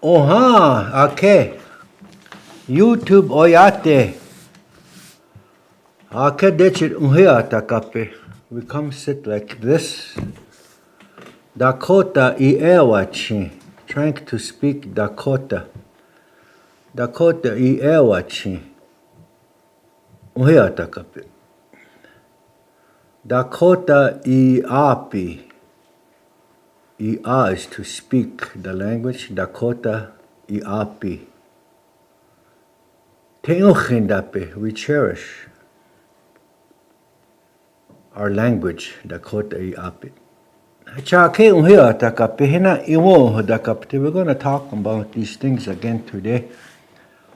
Oha, okay. YouTube oyate. Ake decir unheata kape. We come sit like this. Dakota Iapi. Trying to speak Dakota. Dakota Iapi. Unheata kape. Dakota Iapi. Ia is to speak the language. Dakota Iapi. Teochendape, we cherish our language, Dakota Iapi. We're going to talk about these things again today,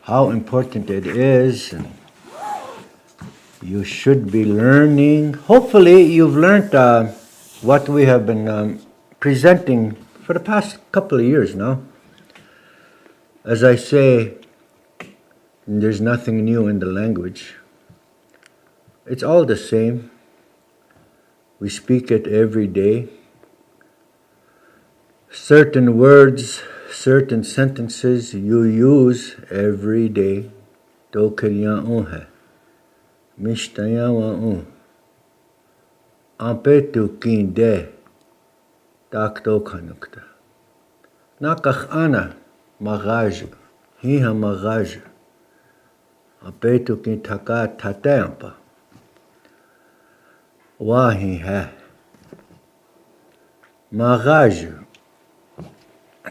how important it is, and you should be learning. Hopefully you've learned what we have been presenting for the past couple of years now. As I say, there's nothing new in the language. It's all the same. We speak it every day. Certain words, certain sentences you use every day. Do kiriyan hai. Mishtayan Ampetu kinde. Takto kanukta. Nakach ana magaj. Hiha magaj. Ampetu kin taka tatempa. Wahi hai. Magaj.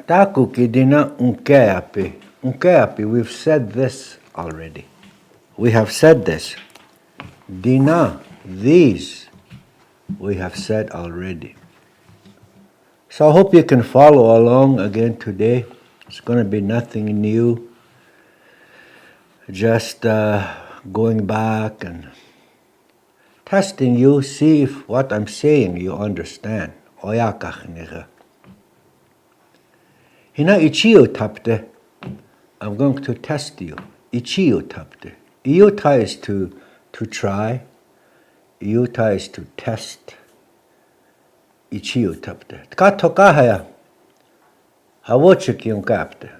Taku kidina unkeapi. Unkeapi, we've said this already. We have said this. Dina, these, we have said already. So I hope you can follow along again today. It's going to be nothing new. Just going back and testing you, see if what I'm saying you understand. Oyakach. Hina ichiyo tapte. I'm going to test you. Ichiyo tapte. Iuta is to try. Iuta is to test. Ichiyo tapte. Tka tokahaya. Hawochiki unkapte.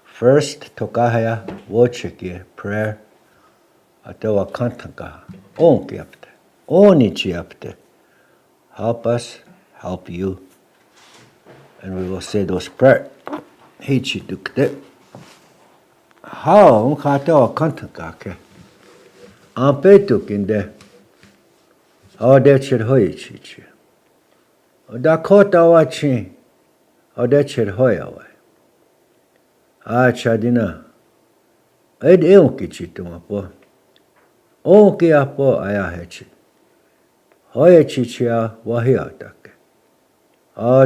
First tokahaya wochiki prayer. Atawa kantanka. Onkiapte. Onichiapte. Help us, help you. And we will say those prayers. Hichi tukte. How unkatawa kantanka. Ampetukinde. How that should hoichichi. Dakota wachi. How that should hoyaway. Chadina. Ed eunkichitumapo. Onkiapo ayahechi. Hoyachichia wahiatake.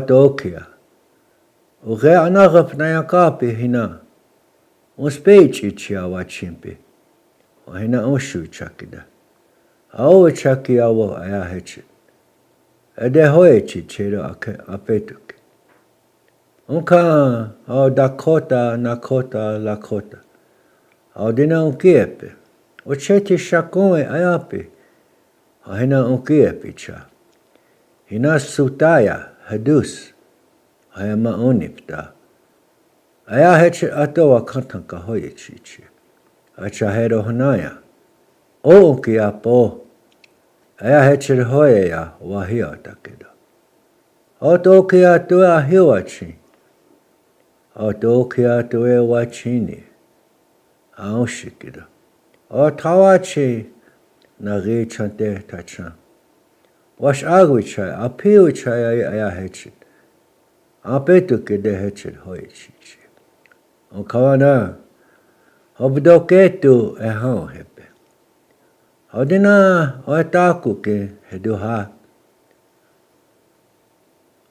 Tokia. Uge anagap na yakapi hina. Uspeichichia wachimpi. Hina ushu chakida. Awe chakia wo ayahechi. Ede hoyachichiro apetuke. Unka, Dakota, Nakota, Lakota. Dina unkiepe. Ucheti shakoe Iapi. Hina unkiepe cha. Hina sutaya, hadus. Hayama unipta. Ayahechi atowa kantanka hoyechichi. Achahero hanaya. O unkiapo. Ayahechi hoyeya wahia takedo. Otokia tua hiwachi. Otokia tua wachini. Aoshikido. Otawachi nagi chante tachan. Wash agwichai, apiwichai ayahechi. Apetuke de hechid hoichichi. Kawana. Obdoketu ehon hepe. Odina oetakuke heduha.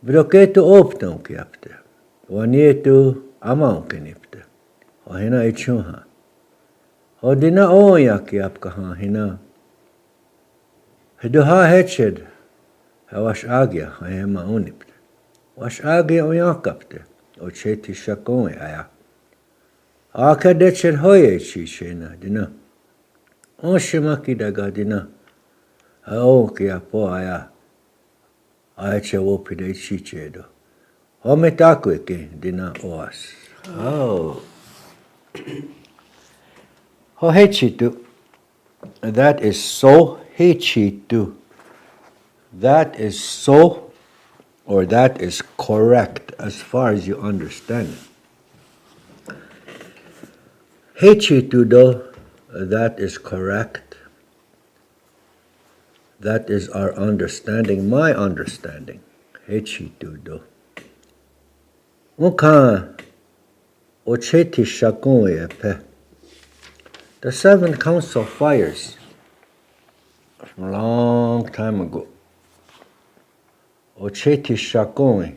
Bloketu opton kiapte. Wanietu amaunke nipte. Hina ichunha. Odina oya kiapkaha hina. Heduha hechid. Hawash agya hema unipte. Wash agya oyakapte. Ocheti shakoe aya. Akadeched hoye chichena dina. Oshimaki daga dina. Kiapo aya. Ayache wopide chichedo. Ometakwe dina oas. Oh. Hohechitu. That is so hechitu. That is so, or that is correct as far as you understand it. Hechitu though, that is correct. That is our understanding, my understanding. Hechitu though. Uka ocheti shakun epe. The 7 council fires from a long time ago. Ocheti shakun.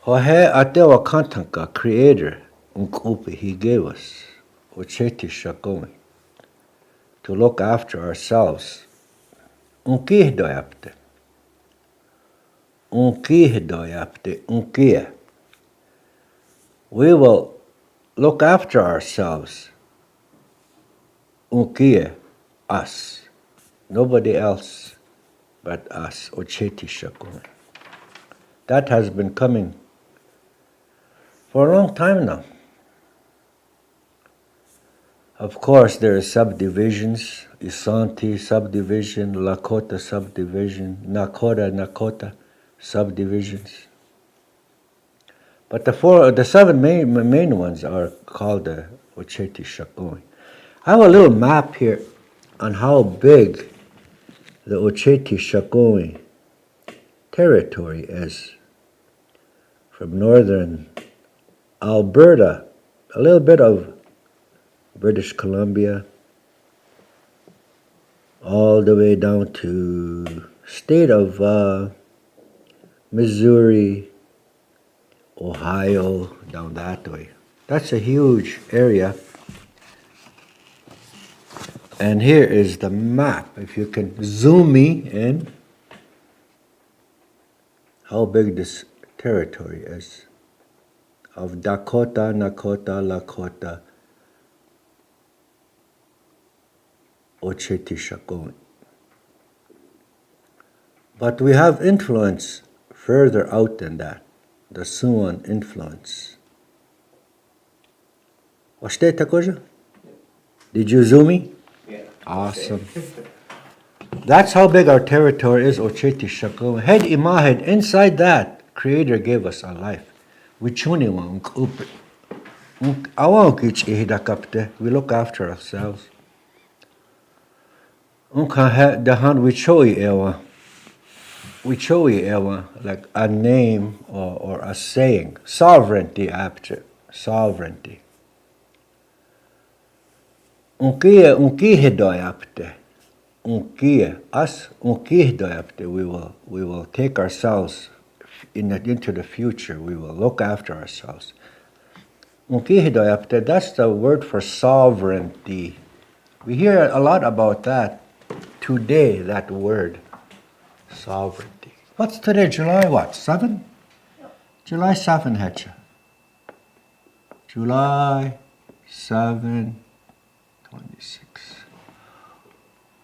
Hohe atewa kantanka, creator, unkupi, he gave us. Ocheti shakun. To look after ourselves. Unkihdoyapte. Unkihdoyapte. Unkie. We will look after ourselves. Unkie, us. Nobody else but us. Ocheti shakun. That has been coming for a long time now. Of course, there are subdivisions, Isanti subdivision, Lakota subdivision, Nakota subdivisions. But the 7 main ones are called the Ocheti Shakoi. I have a little map here on how big the Ocheti Shakoi territory is. From northern Alberta, a little bit of British Columbia, all the way down to state of Missouri, Ohio, down that way. That's a huge area. And here is the map. If you can zoom me in, how big this territory is of Dakota, Nakota, Lakota, Ocheti Shakon. But we have influence further out than that, the Siouan influence. Washte Takoja? Did you zoom me? Yeah. Awesome. That's how big our territory is, Ocheti Shakon. Head imahed, inside that, Creator gave us our life. We look after ourselves. We chose like a name or a saying. Sovereignty after sovereignty. We will take ourselves into the future. We will look after ourselves. That's the word for sovereignty. We hear a lot about that today, that word, sovereignty. What's today, July what, 7? July 7, Hetcha. July 7, 26.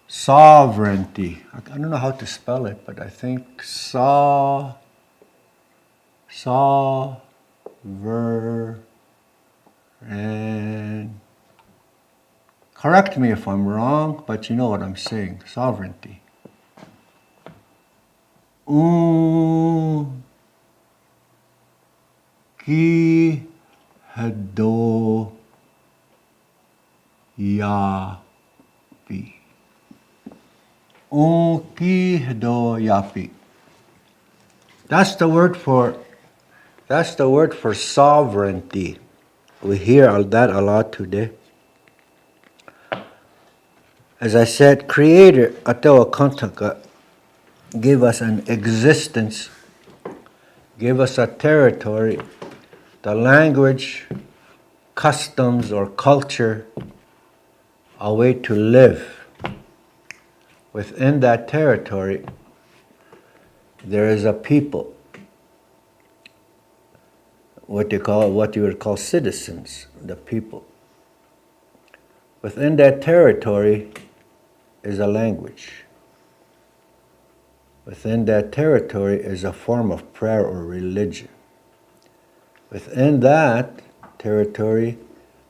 Sovereignty. I don't know how to spell it, but I think and correct me if I'm wrong, but you know what I'm saying. Sovereignty. Ki hado yapi. Ki hado yapi. That's the word for sovereignty. We hear that a lot today. As I said, Creator Atawa Kantaka gave us an existence, gave us a territory, the language, customs, or culture, a way to live. Within that territory, there is a people, what you would call citizens, the people. Within that territory is a language. Within that territory is a form of prayer or religion. Within that territory,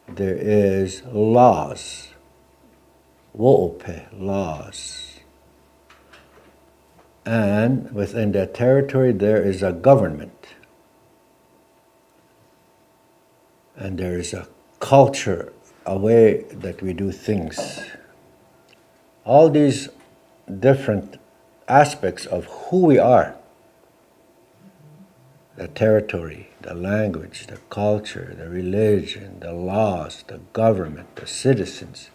there is laws. Wo'ope, laws. And within that territory, there is a government. And there is a culture, a way that we do things. All these different aspects of who we are, the territory, the language, the culture, the religion, the laws, the government, the citizens,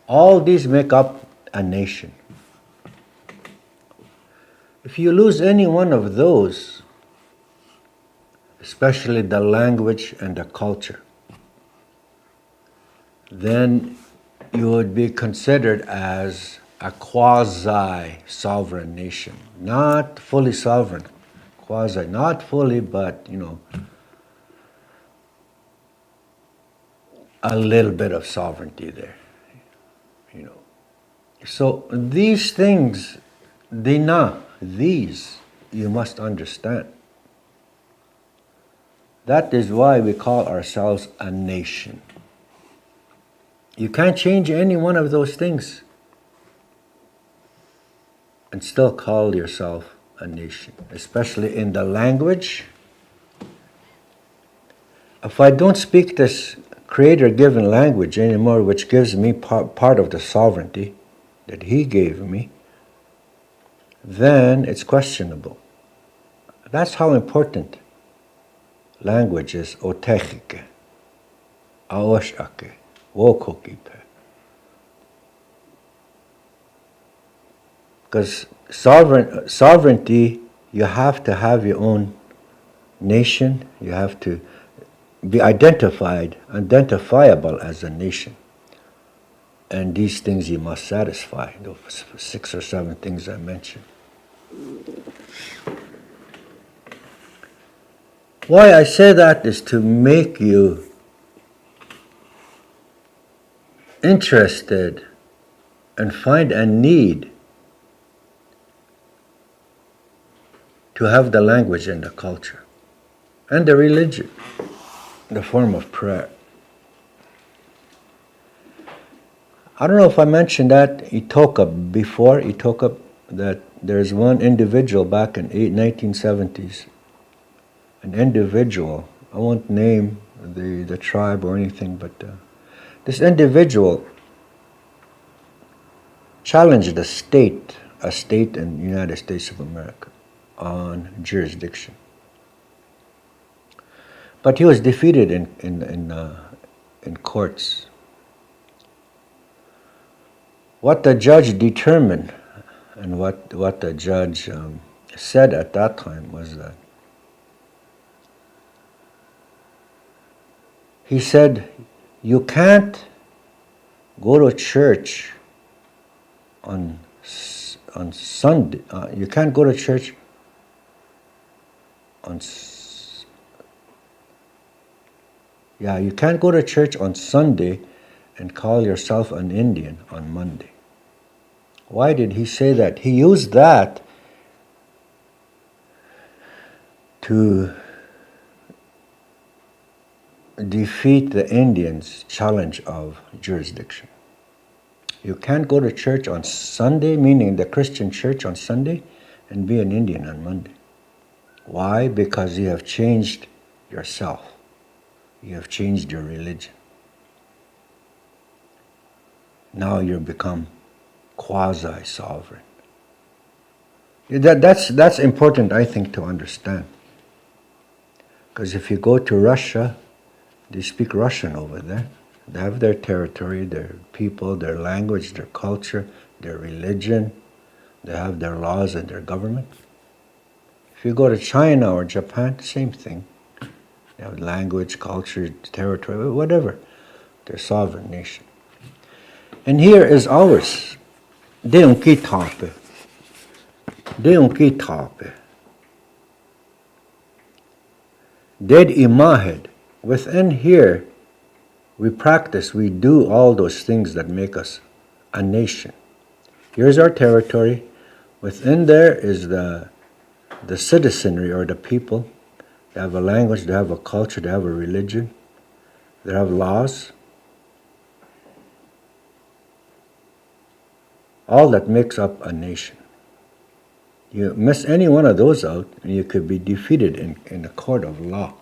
all these make up a nation. If you lose any one of those, especially the language and the culture, then you would be considered as a quasi-sovereign nation. Not fully sovereign, quasi, not fully, but, a little bit of sovereignty there. So these things, these you must understand. That is why we call ourselves a nation. You can't change any one of those things and still call yourself a nation, especially in the language. If I don't speak this Creator-given language anymore, which gives me part of the sovereignty that He gave me, then it's questionable. That's how important language is. Otechike, aoshake, wokokipe. Because sovereignty, you have to have your own nation. You have to be identifiable as a nation. And these things you must satisfy, those 6 or 7 things I mentioned. Why I say that is to make you interested and find a need to have the language and the culture and the religion, the form of prayer. I don't know if I mentioned that before, that there's one individual back in 1970s, an individual, I won't name the tribe or anything, but this individual challenged a state in the United States of America on jurisdiction. But he was defeated in courts. What the judge determined and what the judge said at that time was that he said, you can't go to church on Sunday. You can't go to church you can't go to church on Sunday and call yourself an Indian on Monday. Why did he say that? He used that to defeat the Indians' challenge of jurisdiction. You can't go to church on Sunday, meaning the Christian church on Sunday, and be an Indian on Monday. Why? Because you have changed yourself. You have changed your religion. Now you've become quasi-sovereign. That's important, I think, to understand. Because if you go to Russia, they speak Russian over there. They have their territory, their people, their language, their culture, their religion. They have their laws and their government. If you go to China or Japan, same thing. They have language, culture, territory, whatever. They're a sovereign nation. And here is ours. Deunki-tape. Ded imahed. Within here, we practice, we do all those things that make us a nation. Here's our territory. Within there is the citizenry or the people They have a language, they have a culture, they have a religion, they have laws. All that makes up a nation. You miss any one of those out, and you could be defeated in a court of law.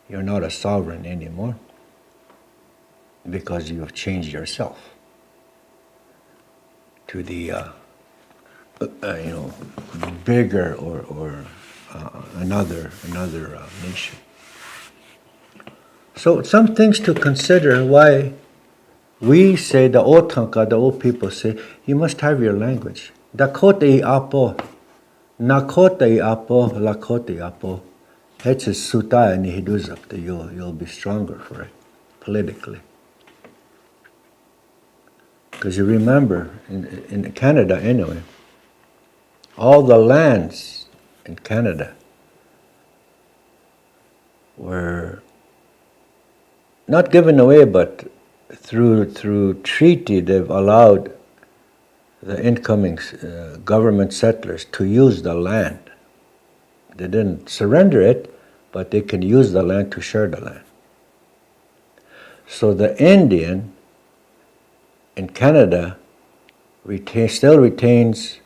You're not a sovereign anymore because you have changed yourself to the bigger or another nation. So some things to consider why we say, the old people say, you must have your language. Dakota Iapi, Nakota Iapi, Lakota Iapi. It's a suta and hiduzap. You'll be stronger for it, politically. Because you remember, in Canada anyway, all the lands in Canada were not given away, but through treaty they've allowed the incoming government settlers to use the land. They didn't surrender it, but they can use the land to share the land. So the Indian in Canada still retains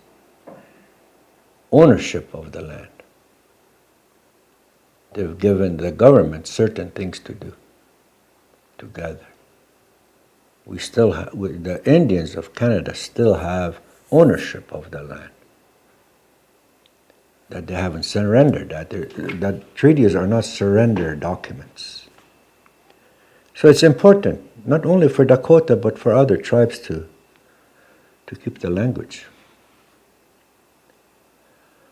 ownership of the land. They've given the government certain things to do together. We still have, the Indians of Canada still have ownership of the land. That they haven't surrendered, that treaties are not surrender documents. So it's important, not only for Dakota, but for other tribes to keep the language.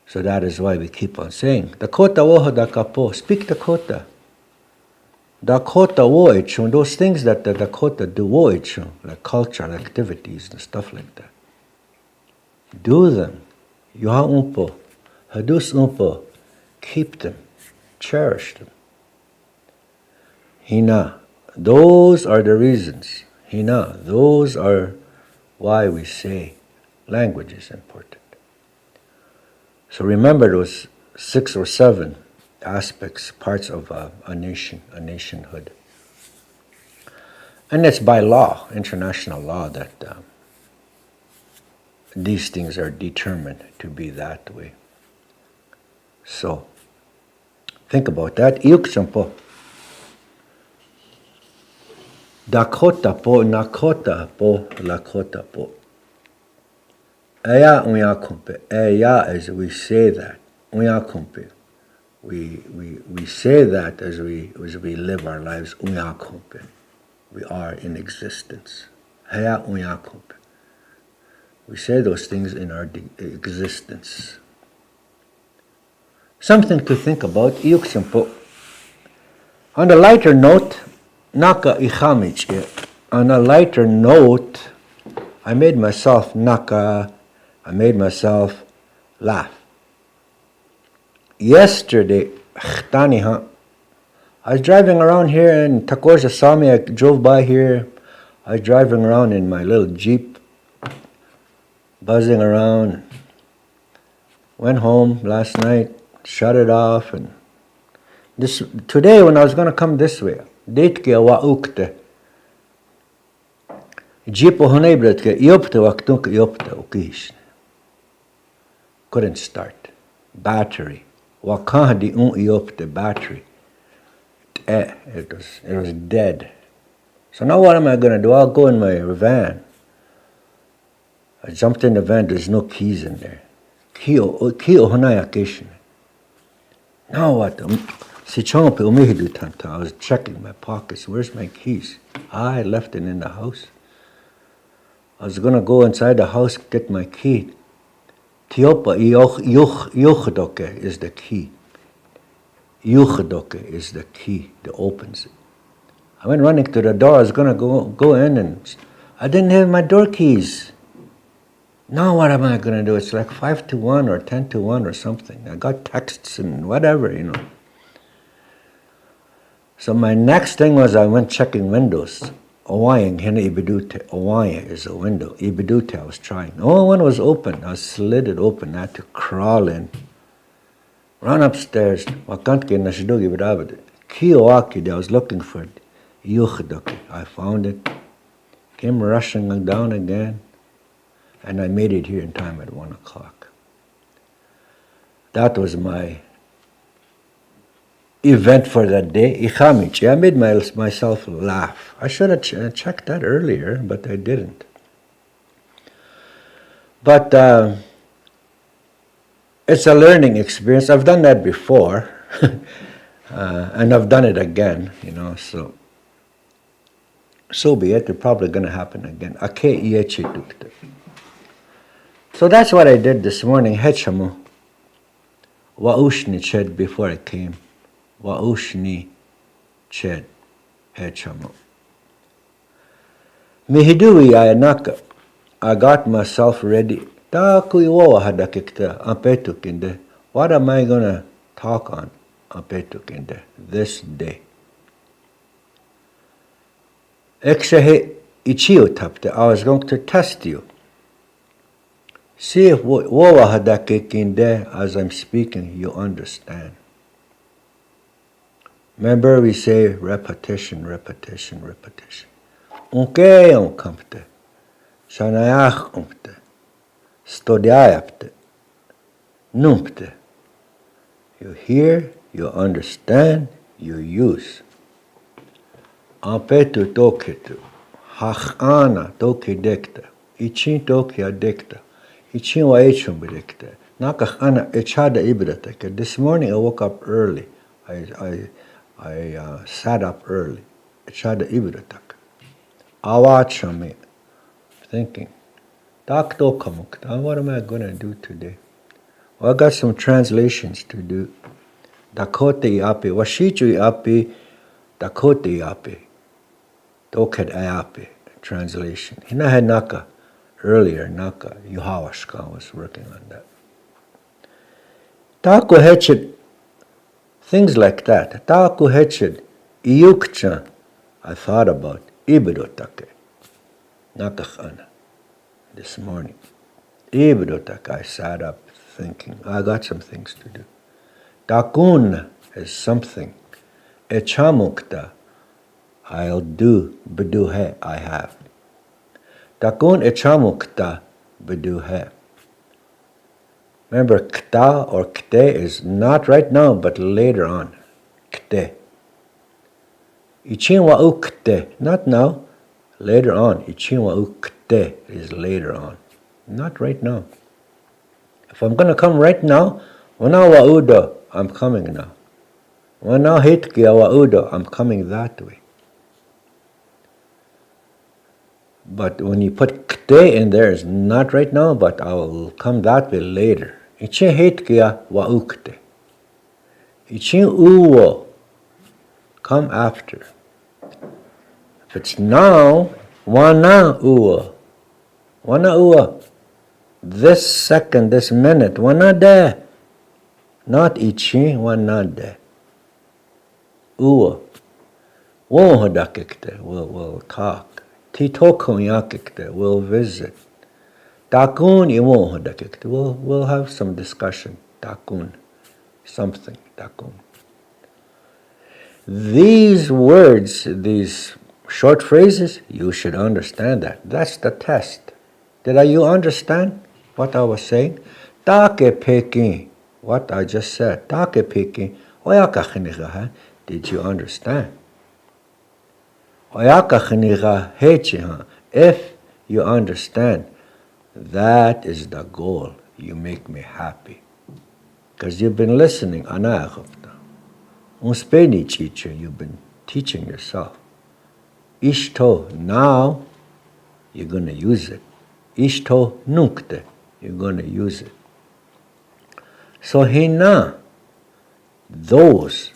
So that is why we keep on saying, Dakota woho Dakapo, speak Dakota. Dakota wo ichun, those things that the Dakota do wo ichun, like cultural activities and stuff like that. Do them. Yuha umpo, hadus umpo, keep them, cherish them. Hina, those are the reasons. Hina, those are why we say language is important. So remember those 6 or 7 aspects, parts of a nation, a nationhood. And it's by law, international law, that these things are determined to be that way. So, think about that. Iukchampo. Dakota po, Nakota po, Lakota po. Aya unyakumpe. Aya, as we say that. Unyakumpe. We say that as we live our lives. Unyakumpe. We are in existence. Aya unyakumpe. We say those things in our existence. Something to think about. Iukchampo. On a lighter note, Naka ichamichke. On a lighter note, I made myself laugh. Yesterday, I was driving around here and Takoja saw me. I drove by here. I was driving around in my little Jeep, buzzing around. Went home last night, shut it off, and today when I was going to come this way, Detke wa ukte. Jeepo honebretke iopte waktunk iopte ukish. Couldn't start. Battery. Wakahdi iopte battery. It was dead. So now what am I going to do? I'll go in my van. I jumped in the van. There's no keys in there. Kio honayakishin. Now what? I was checking my pockets. Where's my keys? I left it in the house. I was going to go inside the house, get my key. Tiopa yuchdoke is the key. Yuchdoke is the key that opens it. I went running to the door. I was going to go in, and I didn't have my door keys. Now what am I going to do? It's like 5 to 1 or 10 to 1 or something. I got texts and whatever, So my next thing was I went checking windows. Owayang hina ibidute. Owaya is a window. Ibidute I was trying. The only one was open. I slid it open. I had to crawl in. Run upstairs. Wakantke nashidogi bravade. Kiyoaki, I was looking for it. Yuchdoki. I found it. Came rushing down again. And I made it here in time at 1 o'clock. That was my event for that day. Ichamichi. I made myself laugh. I should have checked that earlier, but I didn't. But it's a learning experience. I've done that before, and I've done it again, so be it. It's probably going to happen again. So that's what I did this morning. Hechamu. Waushni ched before I came. Waushni ched. Hechamu. Mihidui ayanaka. I got myself ready. What am I going to talk on this day? I was going to test you. See if as I'm speaking, you understand. Remember, we say repetition, repetition, repetition. Stodiapte. Numpte. You hear, you understand, you use. Ampetu toketu. Hachana toke dekta. Ichin toke adekta. Ichin wa echum bedekta. Nakachana echada ibrateka. This morning I woke up early. I sat up early. Echada ibrateka. Awachame. Thinking. What am I going to do today? Well, I got some translations to do. Dakota Iapi. Washichu Iapi. Dakota Iapi. Doked Iapi. Translation. Hina had Naka. Earlier, Naka. Yuhawashka was working on that. Taku hechid. Things like that. Taku hechid. Iyukcha. I thought about. Ibidotake. Nakachana. This morning. I sat up thinking, I got some things to do. Takun is something. Echamukta, I'll do. Beduhe, I have. Takun echamukta, beduhe. Remember, kta or kte is not right now, but later on. Kte. Ichin wa ukte, not now. Later on, ichin wa ukte is later on, not right now. If I'm going to come right now, wana wa udo, I'm coming now. Wana hitkia wa udo, I'm coming that way. But when you put kte in there, it's not right now, but I will come that way later. Ichin hitkia wa ukte. Ichin uwo, come after. If it's now, wana uwa. Wana uwa. This second, this minute, wana de. Not ichi, wana de. Uwa. Wohodakikte, we'll talk. Titokun yakikte, we'll visit. Takun iwohodakikte, we'll have some discussion. Takun. Something. Takun. These words, these short phrases, you should understand that. That's the test. Did you understand what I was saying? Take peking, what I just said. Take peking. Did you understand? If you understand, that is the goal. You make me happy. Because you've been listening. Unspeni teacher, you've been teaching yourself. Ishto, now you're going to use it. Ishto nukte, you're going to use it. So hina, those,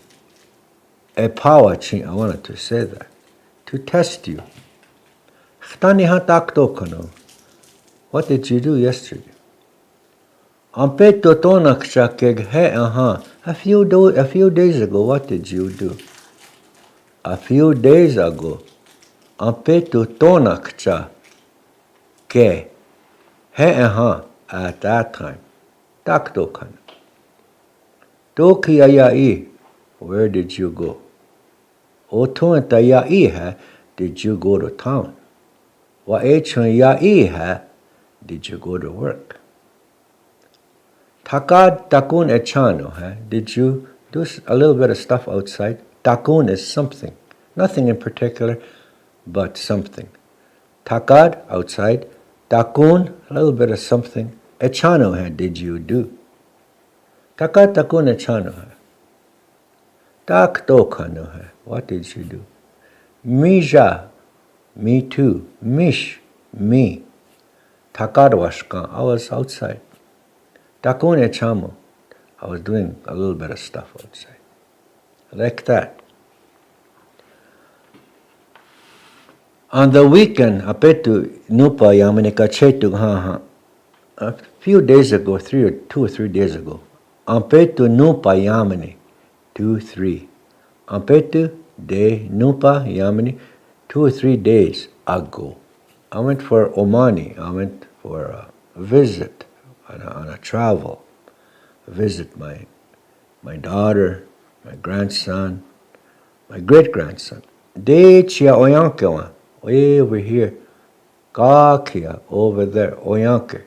a power change, I wanted to say that, to test you. What did you do yesterday? A few days ago, what did you do? A few days ago, ampetu tonakcha ke at that time. Taktokan. Tokiayai, where did you go? Otuantayai ha, did you go to town? Waechuyai ha, did you go to work? Takad takun echano ha, did you do a little bit of stuff outside? Takun is something, nothing in particular, but something. Takad, outside. Takun, a little bit of something. Echano ha, did you do? Takad takun echano ha. Tak tokano ha, what did you do? Mija, me too. Mish, me. Takad washkan, I was outside. Takun echamo, I was doing a little bit of stuff outside. Like that. On the weekend, apetu nupa yamanika chetu ha. A few days ago, 2 or 3 days ago, ampetu nupa yamani, 2, 3. Ampetu de nupa yamani, 2 or 3 days ago. I went for Omani. I went for a visit, on a travel. Visit my daughter, my grandson, my great-grandson. De chia oyankewa, way over here. Kakia, over there, oyanke.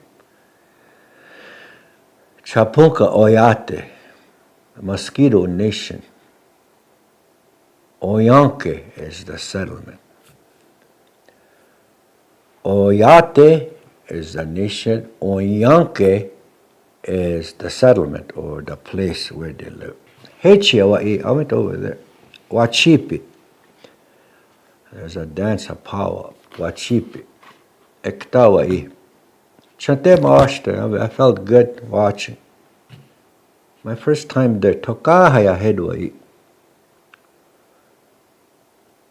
Chapunka Oyate, the Mosquito Nation. Oyanke is the settlement. Oyate is the nation. Oyanke is the settlement or the place where they live. Hechiawa'i, I went over there. Wachipi. There's a dance of power. Wachipi. Ektawa'i. Chante maashta, I felt good watching. My first time there, Tokahaya Hedwa'i.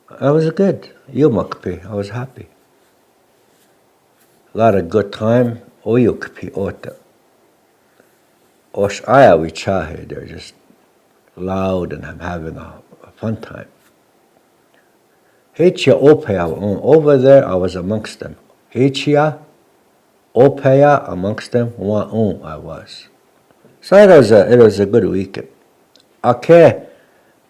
I was good. Yumakpi, I was happy. A lot of good time. Oyukpi ota. Osh aya wichahe, they're just loud and I'm having a fun time. Hechia opea, over there I was amongst them. Hechia opea, amongst them, wa'un I was. So it was a good weekend. Ake,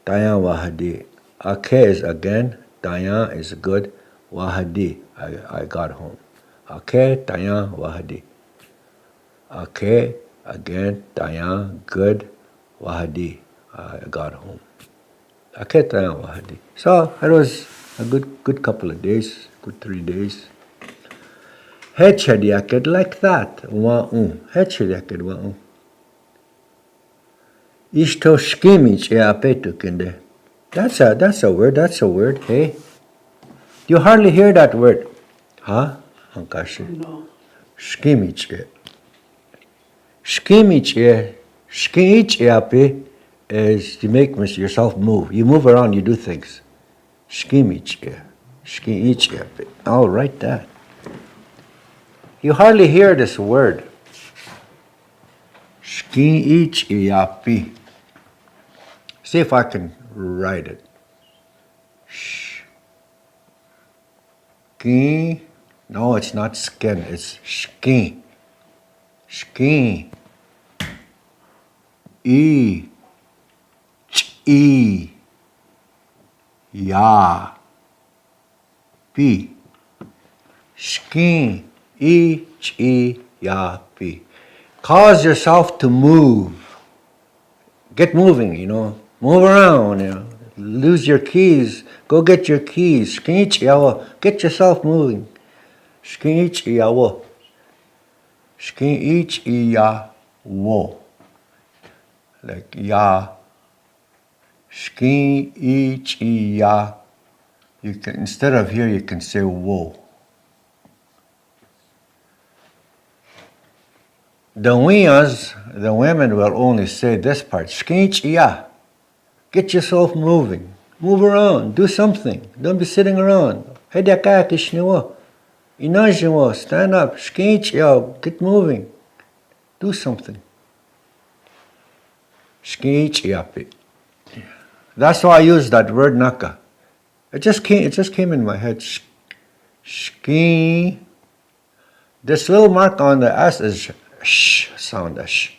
dayan wahadi. Ake is again, dayan is good, wahadi, I got home. Ake, dayan wahadi. Ake, again, dayan, good, wahadi, I got home. Ake, dayan wahadi. So it was a good couple of days, good 3 days. Hechadiaked like that, wa'un. Hechadiaked wa'un. Ishto shkimich eapetukinde. That's a word, hey? You hardly hear that word. Huh? Hankashi. No. Shkimich. Shkimich eape is you make yourself move. You move around, you do things. Shkimich eape. I'll write that. You hardly hear this word. Shkimich eape. See if I can write it. Skin. No, it's not skin. It's skin. Skin. E. E. Ya. P. Skin. E. Ya. P. Cause yourself to move. Get moving, Move around, Lose your keys. Go get your keys. Get yourself moving. Like ya. You can, instead of here, you can say wo. The women will only say this part. Get yourself moving. Move around. Do something. Don't be sitting around. Stand up. Get moving. Do something. That's why I use that word naka. It just came in my head. This little mark on the S is sh sound. Sh.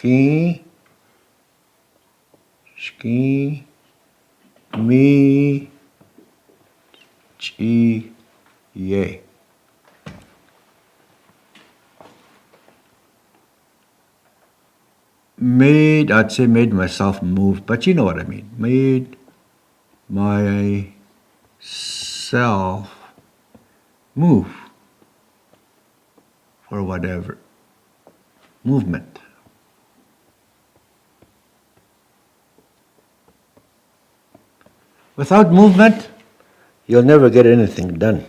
Ski. Ski. Me. Chi. Ye. I'd say made myself move, but you know what I mean. Made myself move or whatever. Movement. Without movement, you'll never get anything done.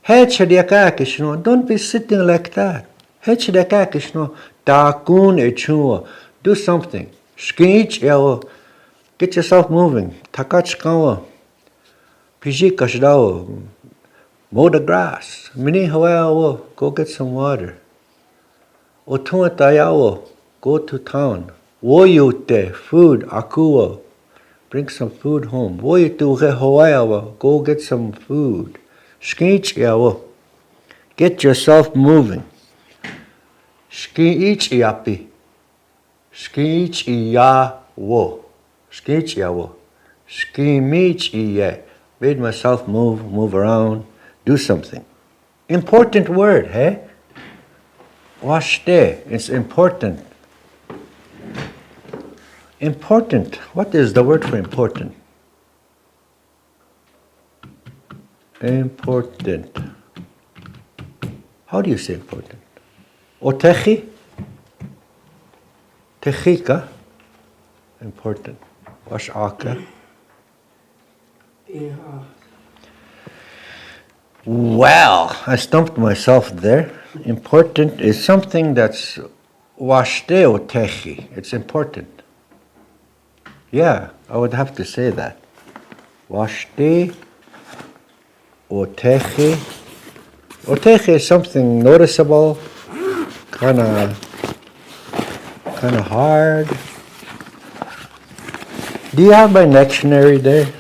Don't be sitting like that. Do something. Get yourself moving. Mow the grass. Go get some water. Go to town. Food. Akuwa. Bring some food home. Go get some food. Get yourself moving. Iapi. Made myself move around, do something. Important word, hey? Washte. It's important. Important. What is the word for important? Important. How do you say important? Otechi? Techika? Important. Washaka? Well, I stumped myself there. Important is something that's washte otechi. It's important. Yeah, I would have to say that. Washte otechi. Otechi is something noticeable, kind of hard. Do you have my dictionary there?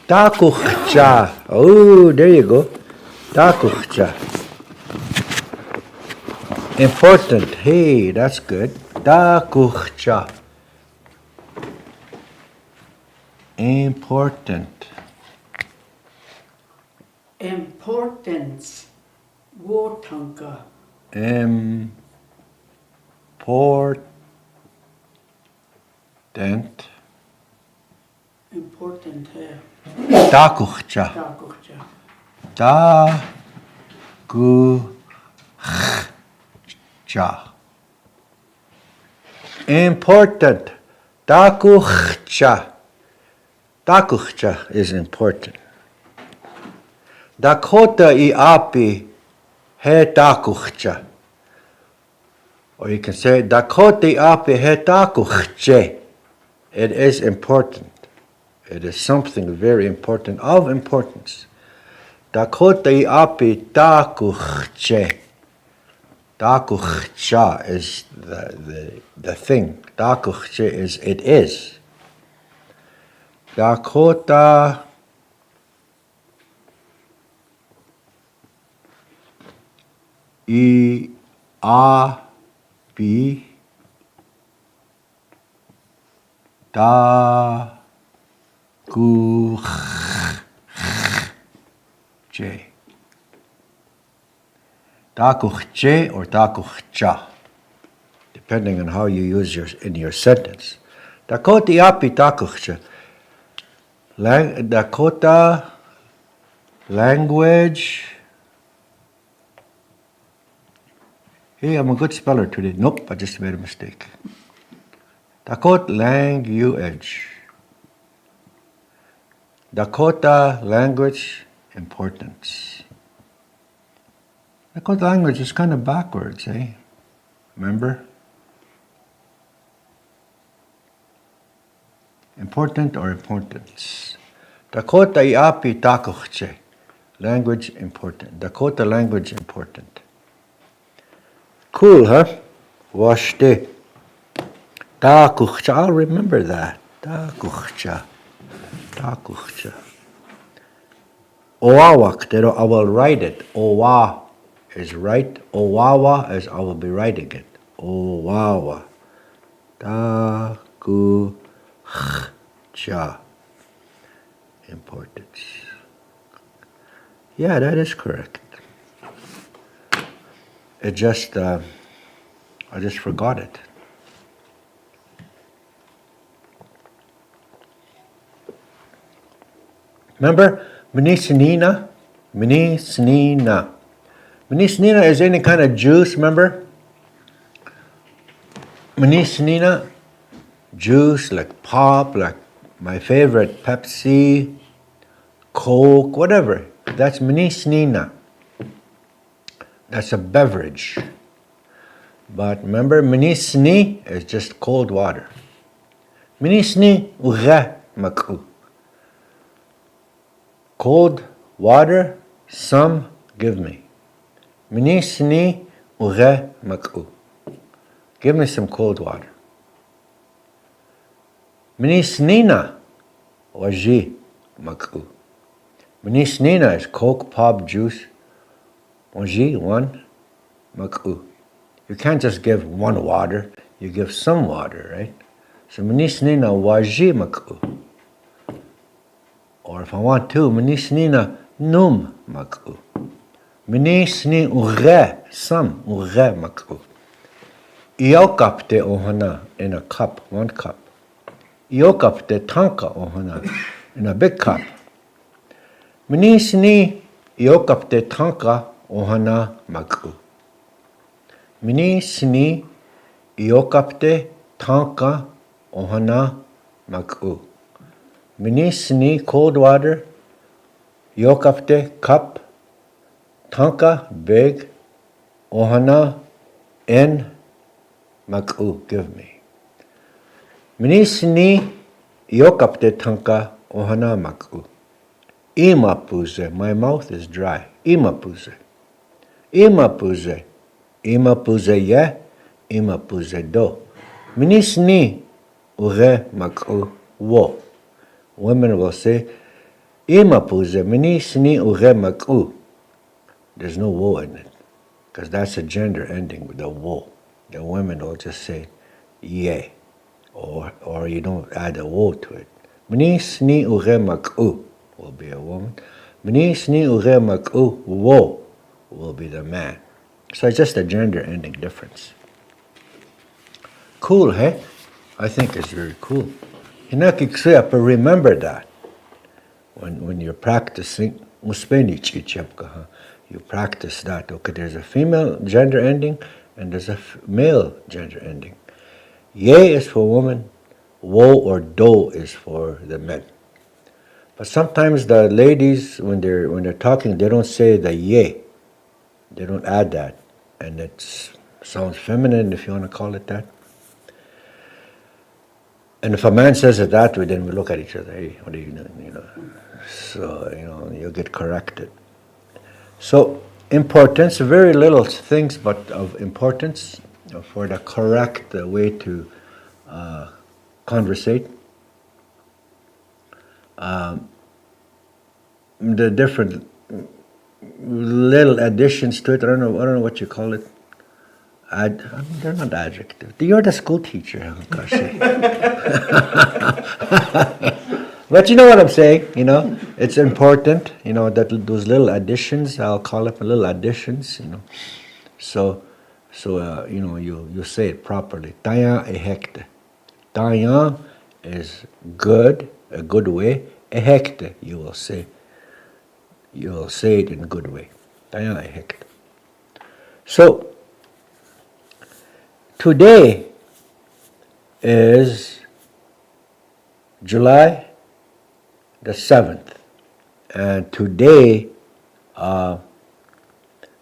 Takucha. Oh, there you go. Takucha. Important. Hey, that's good. Takucha. Important. Importance. Wotanka. Important here. Takucha. Takucha. Important. Takucha. Takucha is important. Dakota Iapi he takucha. Or you can say Dakota Iapi he takuche. It is important. It is something very important, of importance. Dakota Iapi takuche. Takucha is the thing. Takuche is it is. Dakota Iapi takuche. Takuche or takucha, depending on how you use in your sentence. Dakota Iapi takucha. Dakota language. Hey, I'm a good speller today. Nope, I just made a mistake. Dakota language. Dakota language importance. Dakota language is kind of backwards, eh? Remember? Important or importance. Dakota Iapi takuche. Language important. Dakota language important. Cool, huh? Washte. Takucha. I'll remember that. Takucha. Takucha. Owawak. I will write it. Owa is right. Owawa is I will be writing it. owawa. Takucha. Importance. Yeah, that is correct. It just, I just forgot it. Remember, Minisinina? Minisinina. Minisinina is any kind of juice, remember? Minisinina, juice like pop, like my favorite Pepsi, Coke, whatever. That's Minisinina. That's a beverage. But remember, Minisni is just cold water. Minisni uga maku. Cold water, some give me. Minisni uga maku. Give me some cold water. Minisnina waji maku. Minisnina is Coke, pop, juice. Waji, one, maku. You can't just give one water, you give some water, right? So minisnina waji maku. Or if I want to, minisnina num maku. Minisni uge, some uge maku. Iokapte ohana in a cup, one cup. Iokapte tanka ohana in a big cup. Minisni iokapte tanka ohana maku. Minisni iokapte tanka ohana maku. Minisni cold water, iokapte cup, tanka big, ohana in maku give me. Minisni iokapte tanka ohana maku. Imapuze, my mouth is dry. Imapuze. Imapuze. Imapuze ye, imapuze do. Minisni uge maku wo. Women will say, imapuze, minisni uge maku. There's no wo in it, because that's a gender ending with the wo. The women will just say ye, or you don't add a wo to it. Minisni uge maku will be a woman. Minisni uge maku wo will be the man. So it's just a gender ending difference. Cool, hey? I think it's very cool. Hinakiksuya, but remember that when you're practicing, you practice that. Okay, there's a female gender ending and there's a male gender ending. Ye is for woman, wo or do is for the men. But sometimes the ladies, when they're talking, they don't say the ye. They don't add that. And it sounds feminine, if you want to call it that. And if a man says it that way, then we look at each other. Hey, what are you doing? You know, so you'll get corrected. So importance, very little things, but of importance for the correct way to conversate. The different little additions to it. I don't know what you call it. They're not adjective. You're the school teacher, Kashi. But you know what I'm saying, it's important, that those little additions, I'll call it little additions, So you say it properly. Taya ehekte. Taya is good, a good way. Ehekte, you will say it in a good way. Taya ehekte. So, today is July the 7th, and today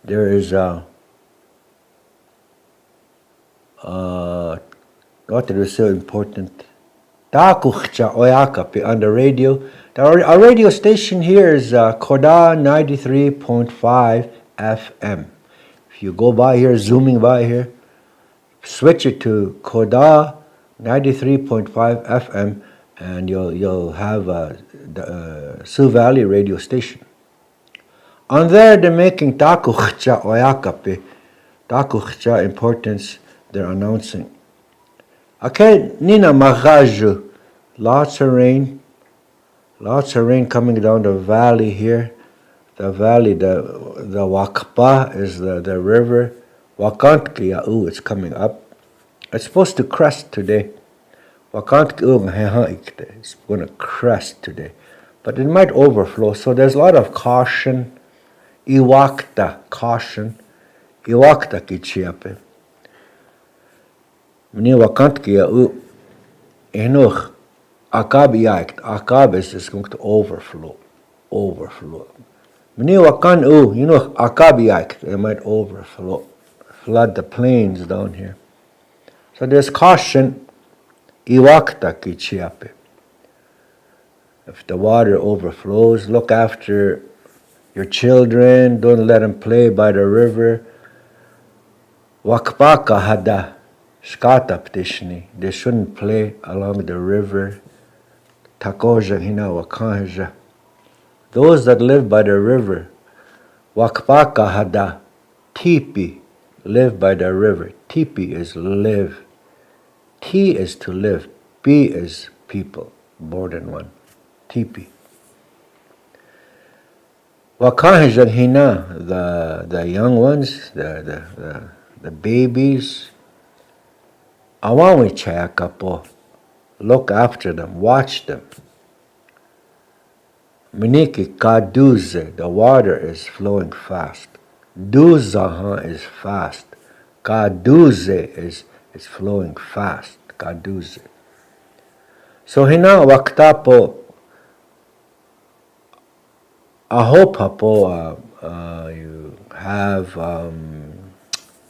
there is what is so important? Takucha Oyakapi on the radio. Our radio station here is Koda 93.5 FM. If you go by here, zooming by here, switch it to Koda 93.5 FM, and you'll have the Sioux Valley radio station. On there, they're making takucha oyakapi. Takucha importance they're announcing. Okay, Nina Magaju, lots of rain coming down the valley here. The valley, the Wakpa is the river. Wakantkia'u, it's coming up. It's supposed to crest today. It's going to crest today. But it might overflow, so there's a lot of caution. Caution. Iwakta kichiape. Mni wakantkia'u. Enoch. Akab is just going to overflow. Mni wakan akab it might overflow. Flood the plains down here. So there's caution. Iwakta kichiape. If the water overflows, look after your children. Don't let them play by the river. Wakpaka hada skata ptishni. They shouldn't play along the river. Takoja hina wakanja. Those that live by the river, wakpaka hada, tipi, live by the river. Tipi is live. T is to live. P is people, more than one. Tipi. Wakanja hina, the young ones, the babies. Awawi chayakapo. Look after them, watch them. Miniki kaduze, the water is flowing fast. Duzaha is fast. Kaduze is flowing fast. Kaduze. So hina waktapo ahopa you have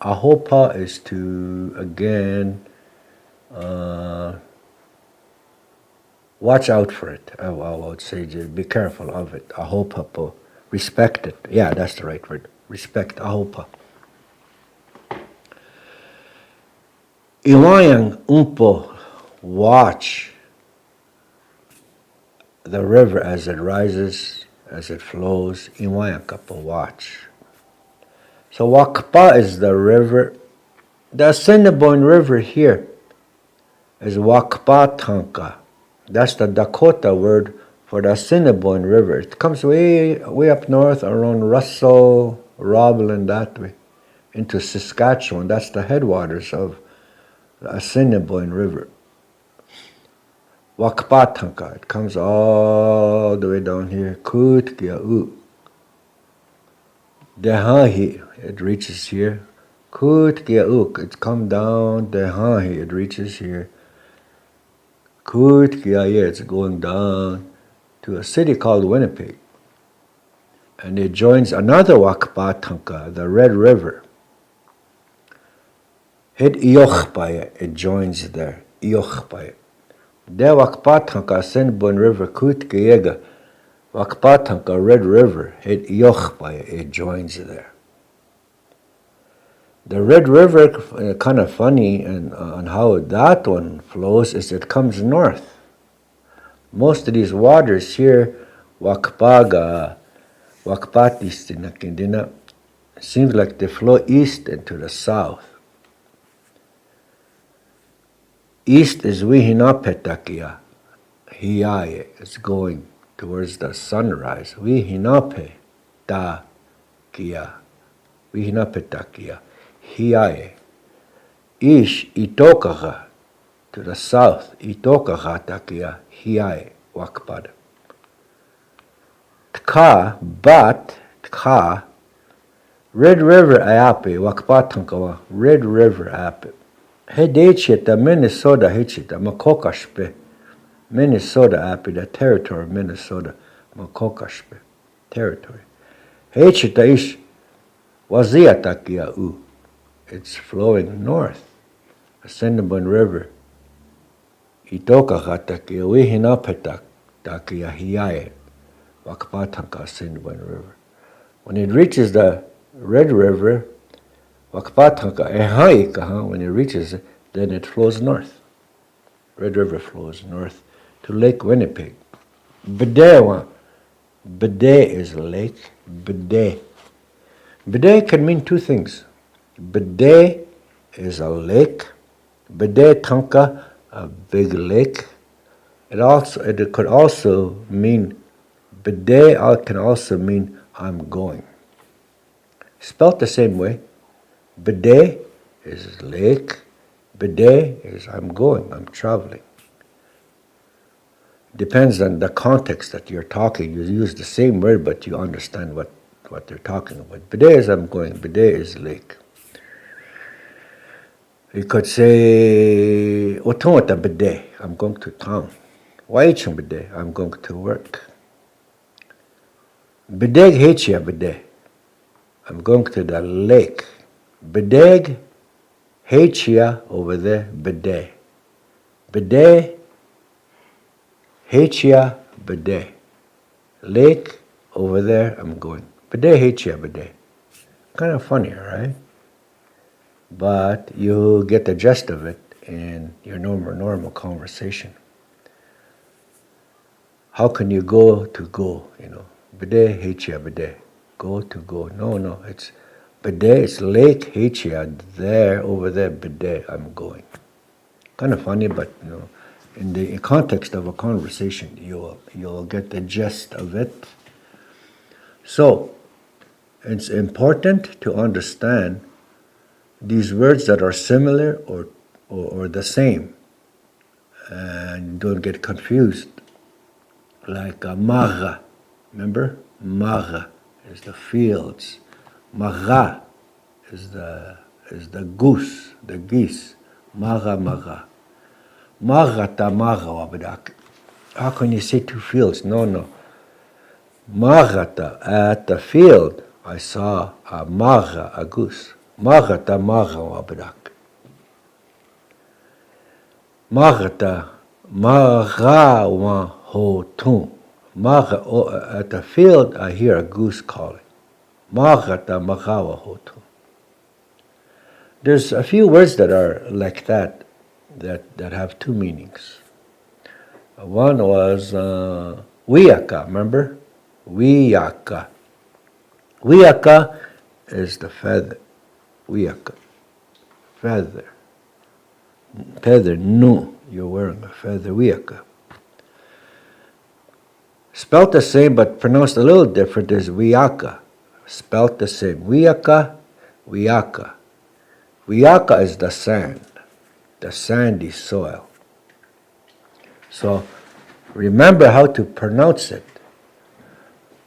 ahopa is to again watch out for it. I would say be careful of it. Ahopa, respect it. Yeah, that's the right word. Respect ahopa. Iwayang umpo, watch the river as it rises, as it flows. Iwayang kapo, watch. So Wakpa is the river. The Assiniboine River here is Wakpa Tanka. That's the Dakota word for the Assiniboine River. It comes way up north around Russell, Roblin, that way, into Saskatchewan. That's the headwaters of the Assiniboine River. Wakpatanka. It comes all the way down here. Kutkia'u. Dehahi. It reaches here. Kutkia'uk. It comes down. Dehahi. It reaches here. Kutkia'ye. It's going down to a city called Winnipeg. And it joins another Wakpatanka, the Red River. Hit Iochpaye. It joins there. Iochpaye. De Wakpatanka, Assiniboine River, Kutkia'yega. Wakpatanka, Red River, hit Iochpaye. It joins there. The Red River, kind of funny, and on how that one flows, is it comes north. Most of these waters here, Wakpaga, Wakpatistinakindina, seems like they flow east and to the south. East is Wihinapetakia, Hiaye, it's going towards the sunrise. Wihinape ta kia, Wihinapetakia. Hiaye. Ish itokaha to the south. Itokaha takia hiaye wakpada. Tka but tka Red River Iapi wakpatankawa Red River Iapi. Hedechita Minnesota hechita makokashpe. Minnesota Iapi, the territory of Minnesota makokashpe territory. Hechita ish waziatakia u. It's flowing north. Assiniboine River. Itokahatakia, Wihinapetakia hiaye. Wakpatanka, Assiniboine River. When it reaches the Red River, Wakpatanka, Ehaikaha, when it reaches it, then it flows north. Red River flows north to Lake Winnipeg. Bedewa. Bede is lake. Bede. Bede can mean two things. Bede is a lake. Bede tanka, a big lake. It could also mean, bede can also mean I'm going. Spelt the same way. Bede is lake. Bede is I'm going, I'm traveling. Depends on the context that you're talking. You use the same word, but you understand what they're talking about. Bede is I'm going. Bede is lake. You could say, Otonta bede, I'm going to town. Waichum bede, I'm going to work. Bedeg hechia bede, I'm going to the lake. Bedeg hechia over there, bede. Bede hechia bede. Lake over there, I'm going. Bede hechia bede. Kind of funny, right? But you get the gist of it in your normal conversation. How can you go to go, Bede hechia bede. Go to go. No, it's bede, it's lake hechia, there, over there, bede, I'm going. Kind of funny, but in the context of a conversation, you'll get the gist of it. So, it's important to understand these words that are similar or the same, and don't get confused. Like maga, remember? Maga is the fields. Maga is the goose, the geese. Maga. Magata maga wabadak. How can you say two fields? No. Magata, at the field, I saw a maga, a goose. Magata maga wabadak. Magata maga wa ho tun. Maga, at the field, I hear a goose calling. Magata maga wa ho tun. There's a few words that are like that have two meanings. One was wiaka, remember? Wiaka. Wiaka is the feather. Wiaka. Feather. Feather, no. You're wearing a feather. Wiaka. Spelt the same but pronounced a little different is wiaka. Spelt the same. Wiaka, wiaka. Wiaka is the sand, the sandy soil. So remember how to pronounce it.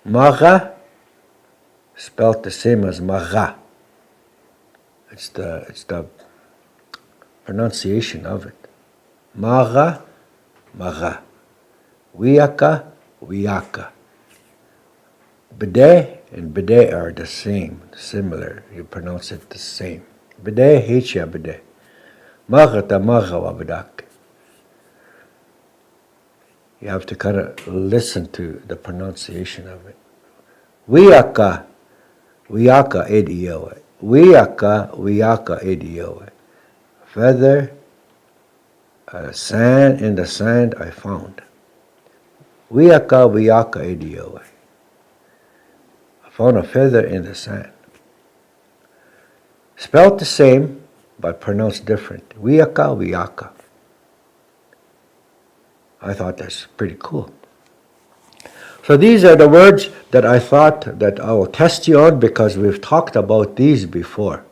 Maga, spelled the same as maga. It's the pronunciation of it. Maga, maga. Wiaka, wiaka. Bede and bede are the same, similar. You pronounce it the same. Bede hechia bede. Magata maga wabadak. You have to kind of listen to the pronunciation of it. Wiaka edioe. Wiaka edioe. Feather, sand, in the sand I found. Wiaka edioe. I found a feather in the sand. Spelled the same, but pronounced different. Wiaka. I thought that's pretty cool. So these are the words that I thought that I will test you on because we've talked about these before.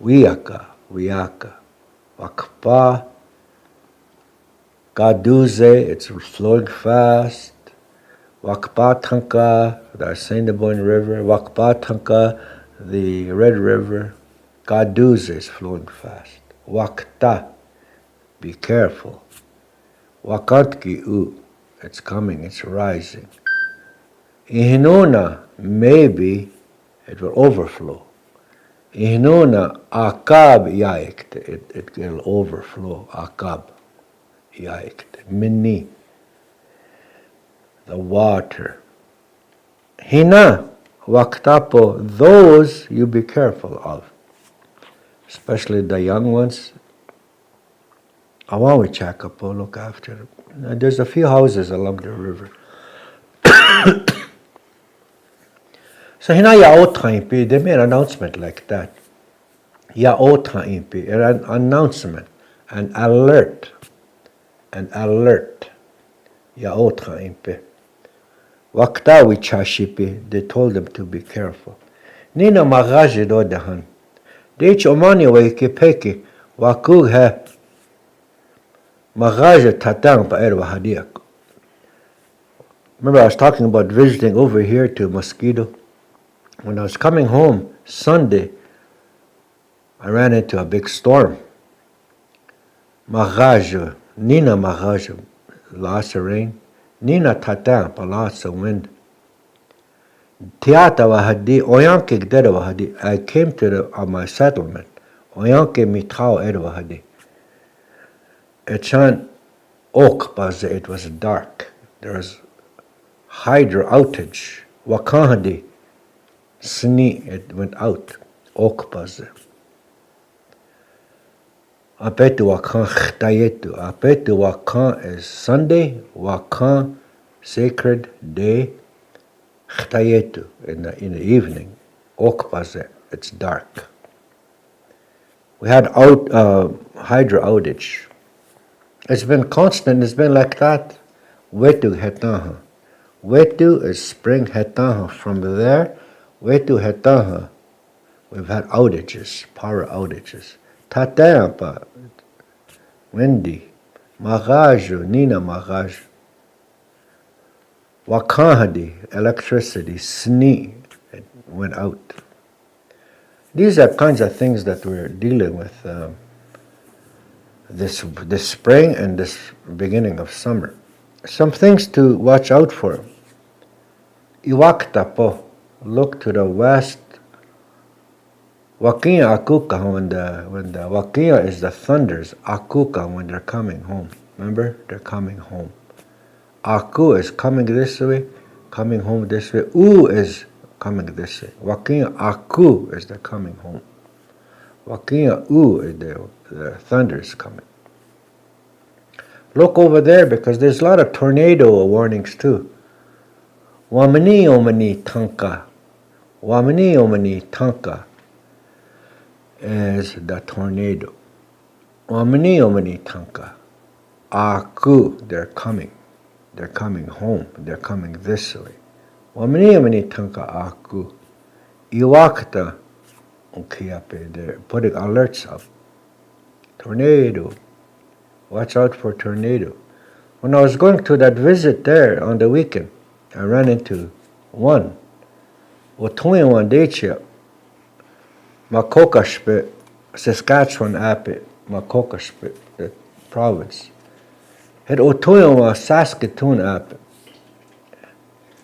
Wiaka, wakpa, gaduze, it's flowing fast. Wakpa tanka, the Assiniboine River. Wakpa tanka, the Red River. Gaduze is flowing fast. Wakta, be careful. Wakatki u, it's coming, it's rising. Ihinuna, maybe it will overflow. Ihinuna, akab yaikt, it will overflow. Akab yaikt. Mini, the water. Hina, waktapo, those you be careful of. Especially the young ones. Awawi chakapo, look after them. There's a few houses along the river. So Hinaya Otaimpi, they made an announcement like that. Yaota impi, an announcement, an alert, Yaota impi. Waktawi chashipi, they told them to be careful. Nina magaji do dahan. Dech omani weke peki, wakug ha magaji tatang pa erwa hadiak. Remember I was talking about visiting over here to Mosquito? When I was coming home Sunday, I ran into a big storm. Magaji, Nina magaji, lots of rain. Nina tatang pa lots of wind. Tiata wahadi, oyanke gdera wahadi. I came to my settlement. Oyanke mitao ed wahadi. Echan ok baze, it was dark. There was hydro outage. Wakahadi, sni, it went out. Ok baze. Apetu wakan chtayetu. Apetu wakan is Sunday. Wakan, sacred day. Chtayetu, in the evening. Ok baze, it's dark. We had hydro outage. It's been constant, it's been like that. Wetu hetaha. Wetu is spring hetaha. From there, Wetu hetaha, we've had outages, power outages. Tatampa, windy. Magaju, Nina magaju. Wakahadi, electricity, sni, it went out. These are kinds of things that we're dealing with this spring and this beginning of summer. Some things to watch out for. Iwaktapo, look to the west. Wakia akuka, when the wakia is the thunders. Akuka, when they're coming home. Remember, they're coming home. Aku is coming this way, coming home this way. U is coming this way. Wakia aku is the coming home. Wakia u is the thunder is coming. Look over there because there's a lot of tornado warnings too. Wamani omani tanka. Wamani omani tanka is the tornado. Wamani omani tanka. Aku, they're coming. They're coming home. They're coming this way. Wamani omani tanka aku. Iwakta. Iapi, they're putting alerts up. Tornado. Watch out for tornado. When I was going to that visit there on the weekend, I ran into one. Otoyawan Dechia. Makokashpe, Saskatchewan Iapi, Makokashpe, the province. Had Otoyawan Saskatoon Iapi.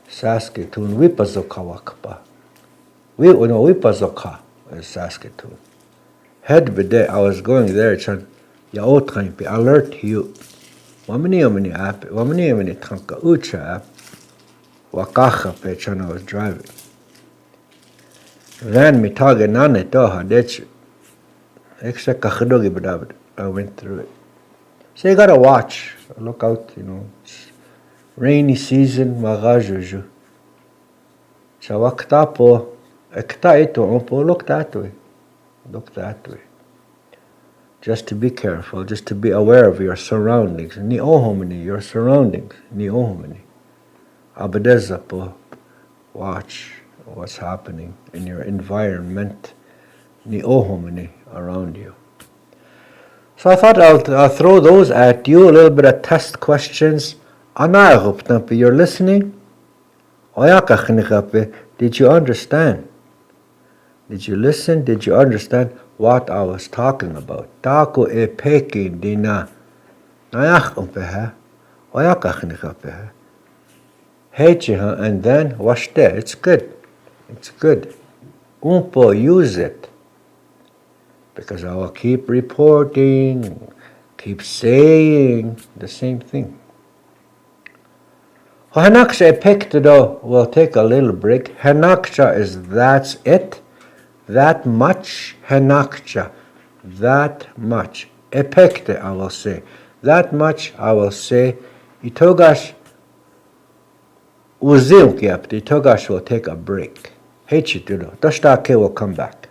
Saskatoon, Wipazokawakpa. Wipazoka is Saskatoon. Head bide, I was going there, chan yaotraimpi, alert you. Wamani Iapi, Wamani tanka ucha Iapi. Wakacha pe chan I was driving. Ran mi tage nane toha dechi. Extra kachadogi badavid. I went through it. So you gotta watch, look out, it's rainy season, magajuju. Shawaktapo. Look that way. Look that way. Just to be careful, just to be aware of your surroundings. Ni ohomini, your surroundings. Ni ohomini. Abadezapo, watch what's happening in your environment. Ni ohomini, around you. So I thought I'll throw those at you, a little bit of test questions. Anaruptampi, you're listening? Oyakachnikapi, did you understand? Did you listen? Did you understand what I was talking about? Taku e peki dina. Nayach umpeha. Oyakachnikapeha. Hechiha, and then washte. It's good. It's good. Umpo, use it. Because I will keep reporting, keep saying the same thing. Hanaksha epektido, we'll take a little break. Hanaksha is that's it. That much. Hanaksha. That much. Epekte, I will say. That much I will say. Itogash uzim kiapti. Itogash will take a break. Hechitudo. Toshtake will come back.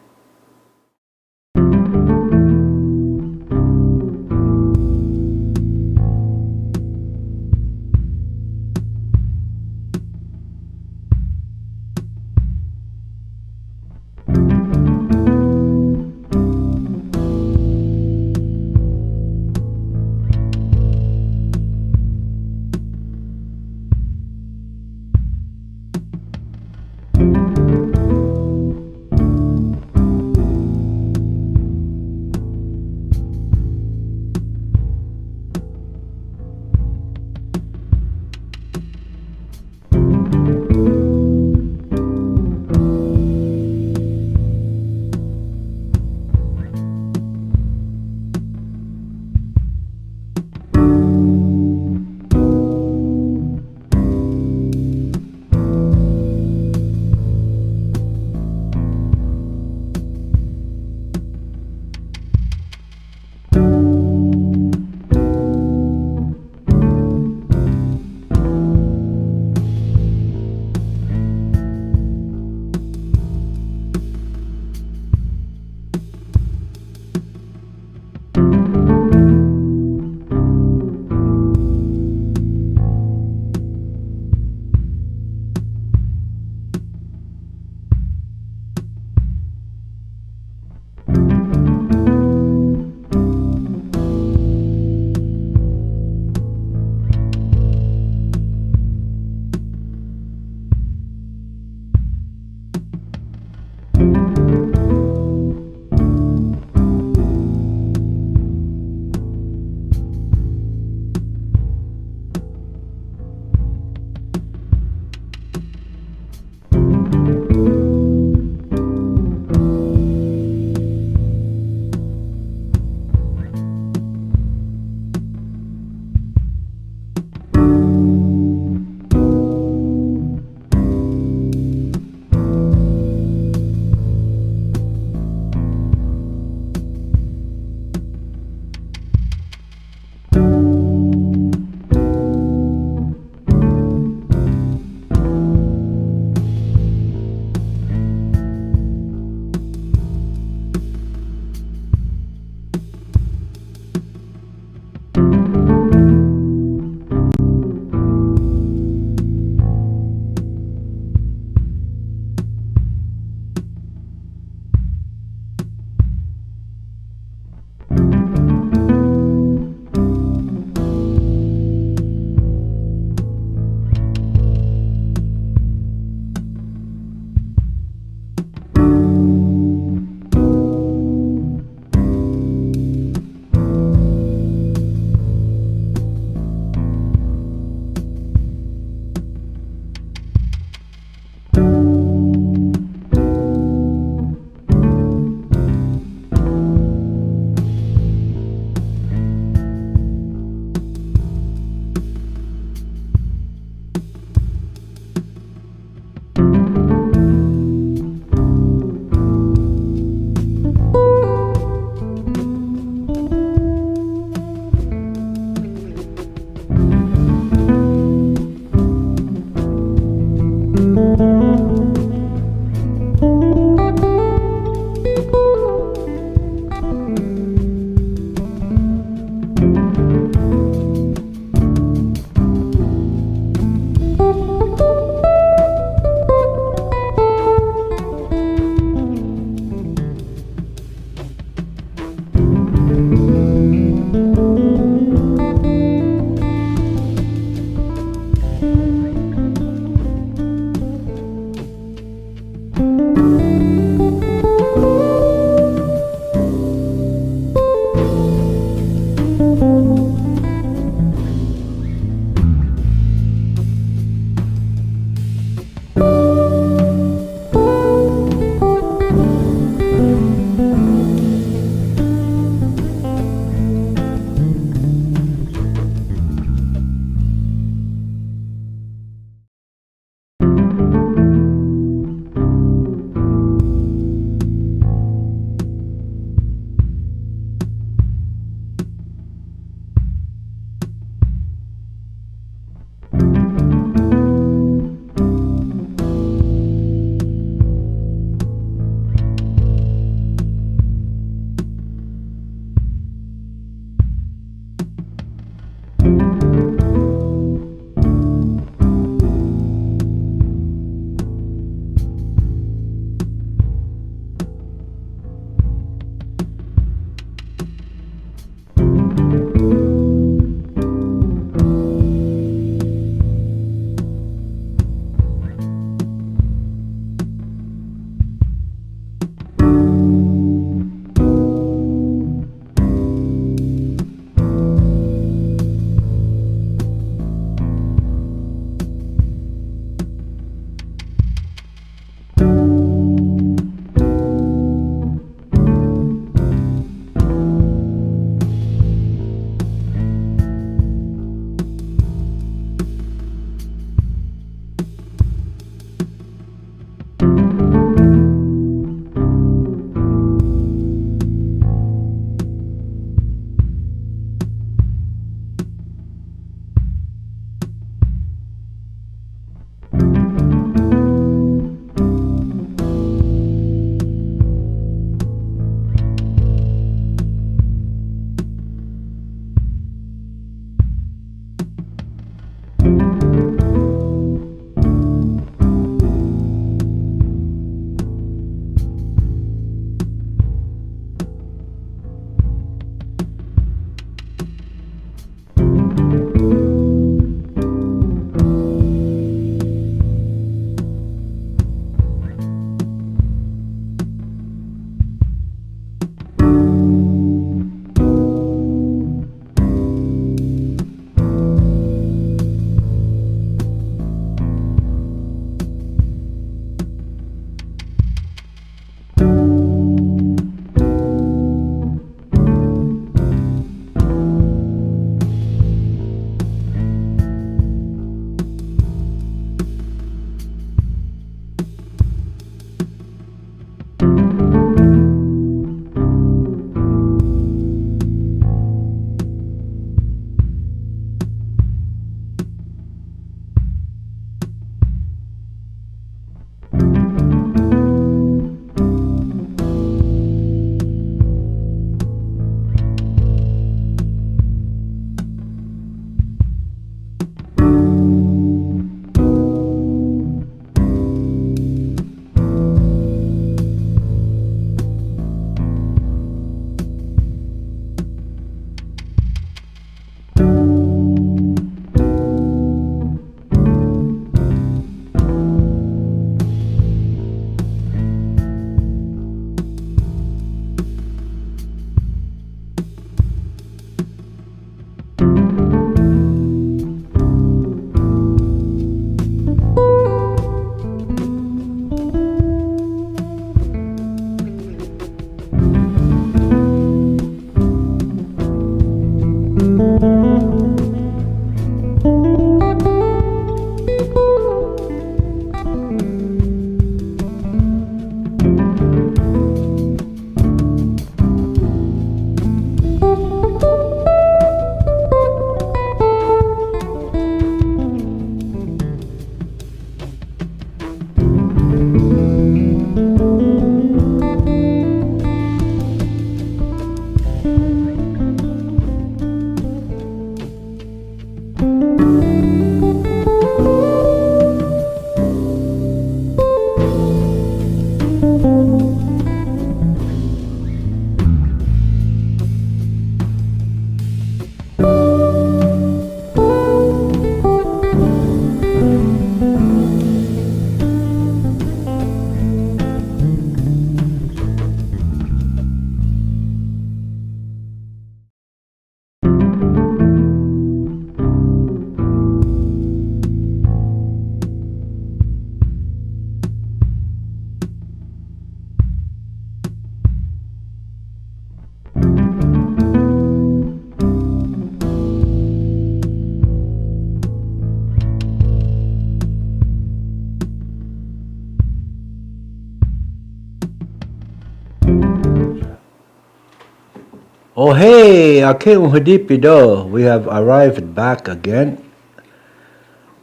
Oh hey, ake uhadipido. We have arrived back again.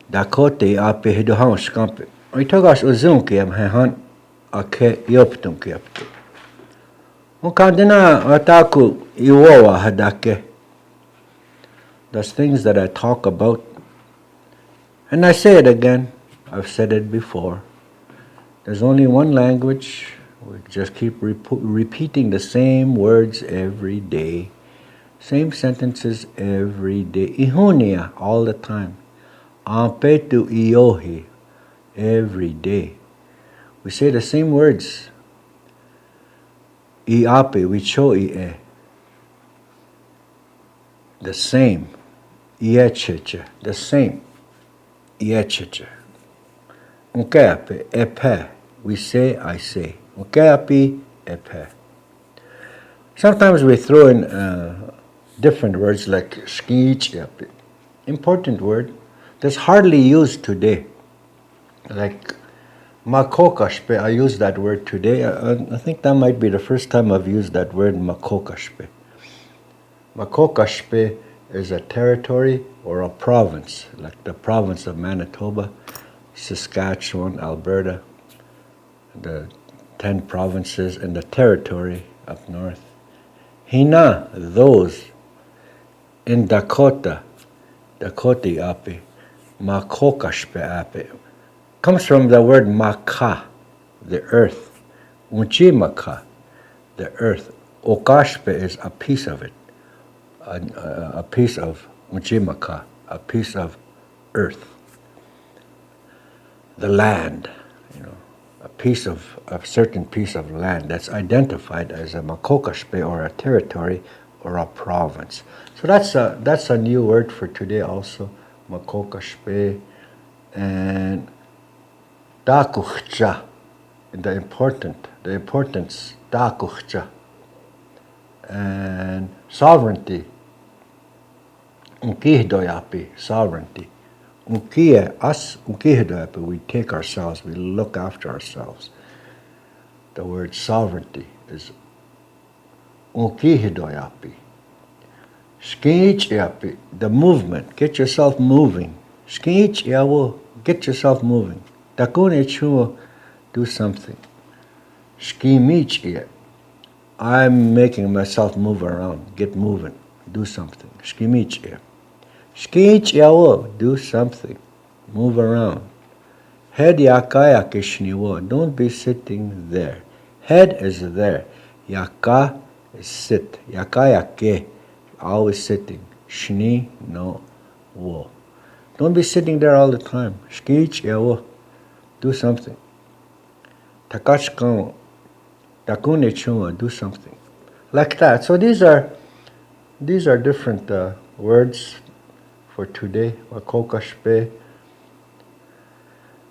Dakota Iapi hidohan skampi. Itogas uzunki am hehan ake yoptum kiaptu. Ukandina ataku iwowa hadake. Those things that I talk about. And I say it again. I've said it before. There's only one language. We just keep repeating the same words every day. Same sentences every day. Ihunia all the time. Ampetu iohi every day. We say the same words. Iapi, we cho ie. The same. Iecheche, the same. Iecheche. Unkeapi, epe. We say, I say. Unkeapi, epe. Sometimes we throw in different words like skich, epi. Important word that's hardly used today. Like makokashpe, I use that word today. I think that might be the first time I've used that word makokashpe. Makokashpe is a territory or a province, like the province of Manitoba, Saskatchewan, Alberta, the 10 provinces and the territory up north. Hina, those in Dakota, Dakota Iapi, makokashpe api, comes from the word maka, the earth. Unchimaka, the earth. Okashpe is a piece of it. A piece of Unchimaka, a piece of earth. The land, you know. a certain piece of land that's identified as a Makokashpe or a territory or a province. So that's a new word for today also, Makokashpe, and Dakuchja, the importance, Dakuchja, and sovereignty, Unkihdoyapi, sovereignty. Unkihdoyapi, we take ourselves, we look after ourselves. The word sovereignty is Unkihdoyapi. Skinchiapi, the movement, get yourself moving. Skinchiawo, get yourself moving. Dakune chuo, do something. Skimichia, I'm making myself move around, get moving, do something. Skimichia. Skinchiawo, do something, move around. Head yakaya kishniwo, don't be sitting there. Head is there. Yaka is sit. Yakayake, always sitting. Shni, no, wo. Don't be sitting there all the time. Shkichiawo, do something. Takashkan, takune chuma, do something. Like that. So these are different words for today. Wakokashpe,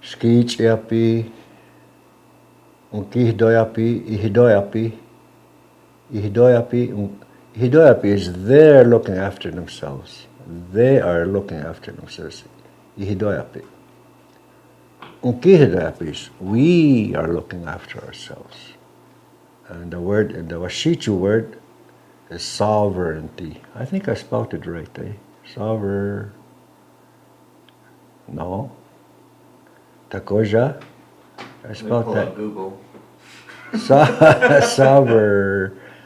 Skichiapi, Unkihdoyapi, Ihdoyapi. Ihdoyapi is they're looking after themselves. They are looking after themselves. Ihdoyapi. Unkihdoyapi is we are looking after ourselves. And the Washichu word is sovereignty. I think I spelled it right, eh? No. Takoja. I spelled that. Google.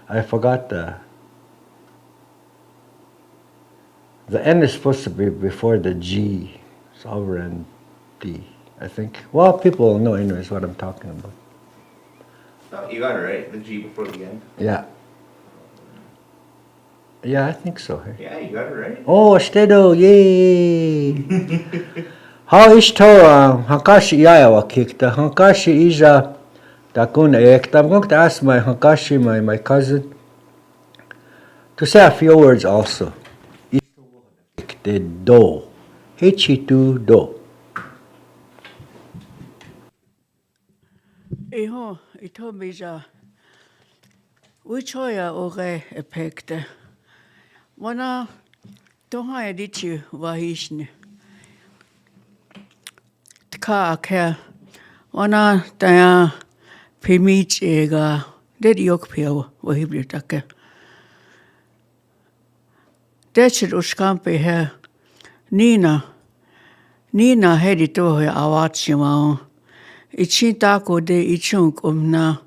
I forgot the N is supposed to be before the G. Sovereignty, I think. Well, people know anyways what I'm talking about. Oh, you got it right. The G before the end. Yeah. Yeah, I think so. Hey? Yeah, you got it right. Oh, Stedo, yay! How is to Hankashi Iawa kicked? Hankashi is a Dakuna act. I'm going to ask my Hankashi, my cousin, to say a few words also. The do. Hichitu do. Iho, ito bija. Uchoya oge epekte. Wana toha edichi wahishni. Tka ake. Wana taya pimich ega. Dedi yok pia wahibritake. Dechir uskampe he. Nina hedi tohe awachimao. Ichi tako de ichunk umna.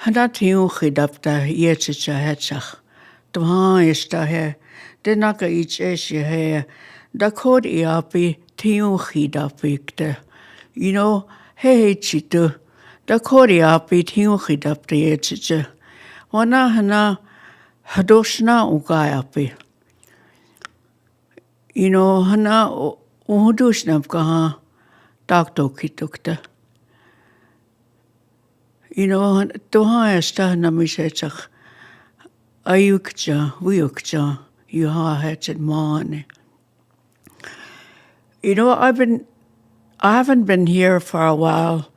Hanat hiu khidapta yechicha hechach. Twa ishta he. Denaka ich eshi he. Dakota Iapi tiu khidapikte. You know, he chitu. Dakota Iapi tiu khidapta yechicha. Wana hana hadoshna ugayapi. You know, hana uhudushnam kaha takto kitukta. You know, toha esta namishechach ayukja, wiyukja, yuha hechet mane. You know, I haven't been here for a while,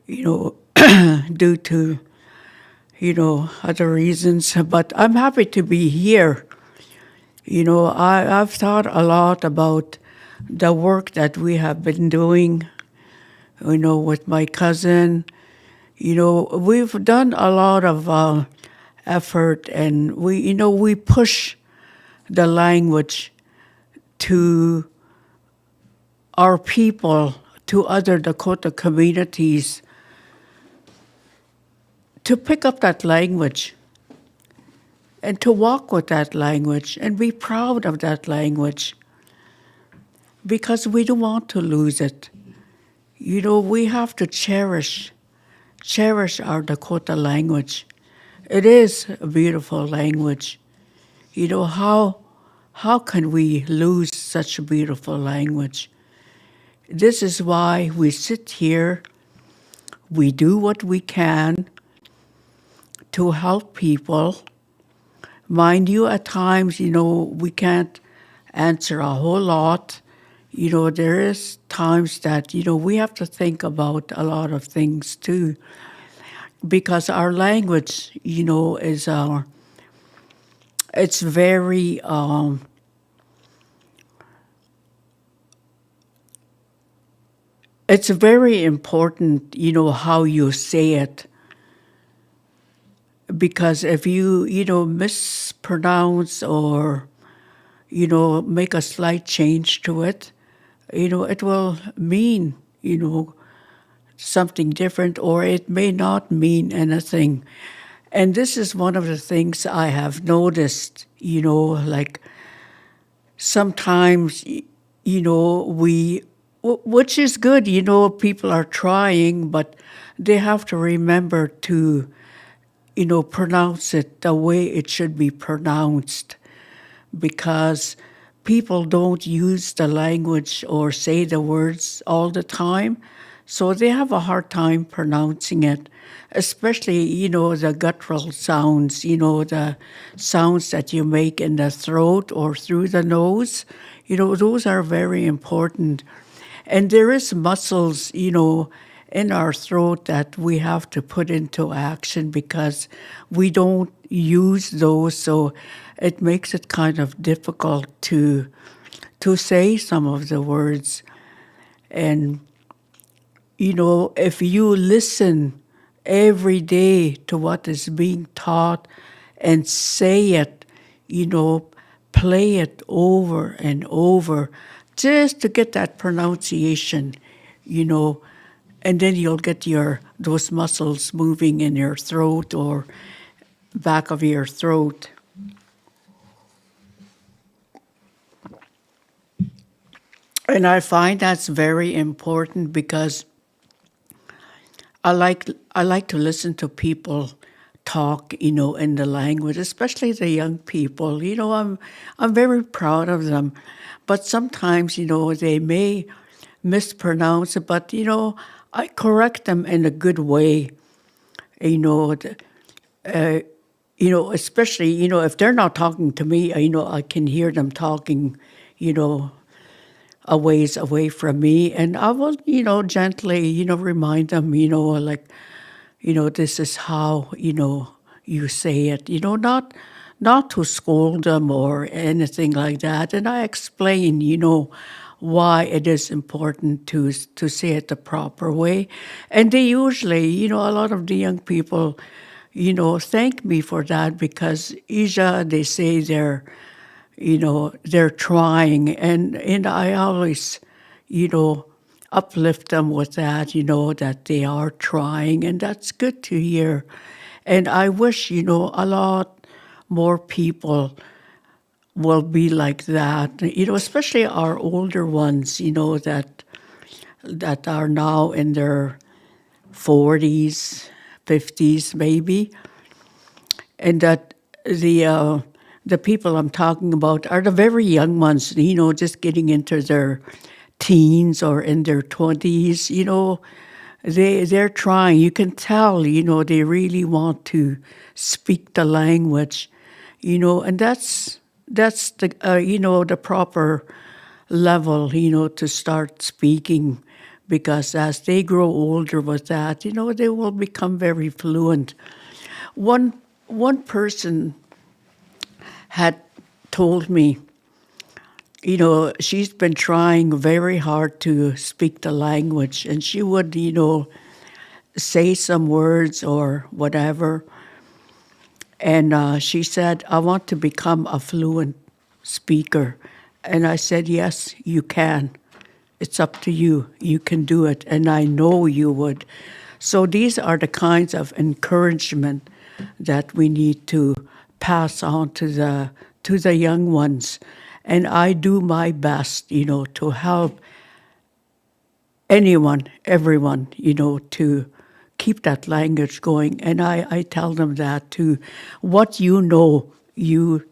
you know, due to, you know, other reasons, but I'm happy to be here. You know, I've thought a lot about the work that we have been doing, you know, with my cousin. You know, we've done a lot of effort, and we push the language to our people, to other Dakota communities, to pick up that language and to walk with that language and be proud of that language, because we don't want to lose it. You know, we have to cherish our Dakota language. It is a beautiful language. You know, how can we lose such a beautiful language? This is why we sit here we do what we can to help people. Mind you, at times, we can't answer a whole lot. There is times that, we have to think about a lot of things too. Because our language, is it's very, it's very important, how you say it. Because if you, mispronounce or, make a slight change to it, it will mean, something different, or it may not mean anything. And this is one of the things I have noticed, like sometimes, which is good, people are trying, but they have to remember to, pronounce it the way it should be pronounced, because people don't use the language or say the words all the time, so they have a hard time pronouncing it, especially, the guttural sounds, the sounds that you make in the throat or through the nose, those are very important. And there is muscles, in our throat that we have to put into action because we don't use those, so it makes it kind of difficult to say some of the words. And, if you listen every day to what is being taught and say it, play it over and over just to get that pronunciation, and then you'll get those muscles moving in your throat or back of your throat. And I find that's very important because I like to listen to people talk, in the language, especially the young people. I'm very proud of them, but sometimes, they may mispronounce it, but I correct them in a good way. Especially if they're not talking to me, I can hear them talking, a ways away from me, and I will, gently, remind them, like, this is how, you say it, not to scold them or anything like that. And I explain, why it is important to say it the proper way. And they usually, a lot of the young people, thank me for that because Isha, they say they're trying, and I always, uplift them with that, that they are trying, and that's good to hear. And I wish, a lot more people will be like that, especially our older ones, that are now in their 40s, 50s maybe, and that the people I'm talking about are the very young ones, just getting into their teens or in their 20s, they're trying. You can tell, they really want to speak the language, and that's the, the proper level, to start speaking, because as they grow older with that, they will become very fluent. One person had told me, she's been trying very hard to speak the language, and she would, say some words or whatever. And she said, I want to become a fluent speaker. And I said, yes, you can. It's up to you. You can do it. And I know you would. So these are the kinds of encouragement that we need to pass on to the young ones. And I do my best, to help anyone, everyone, to keep that language going. And I tell them that too. What you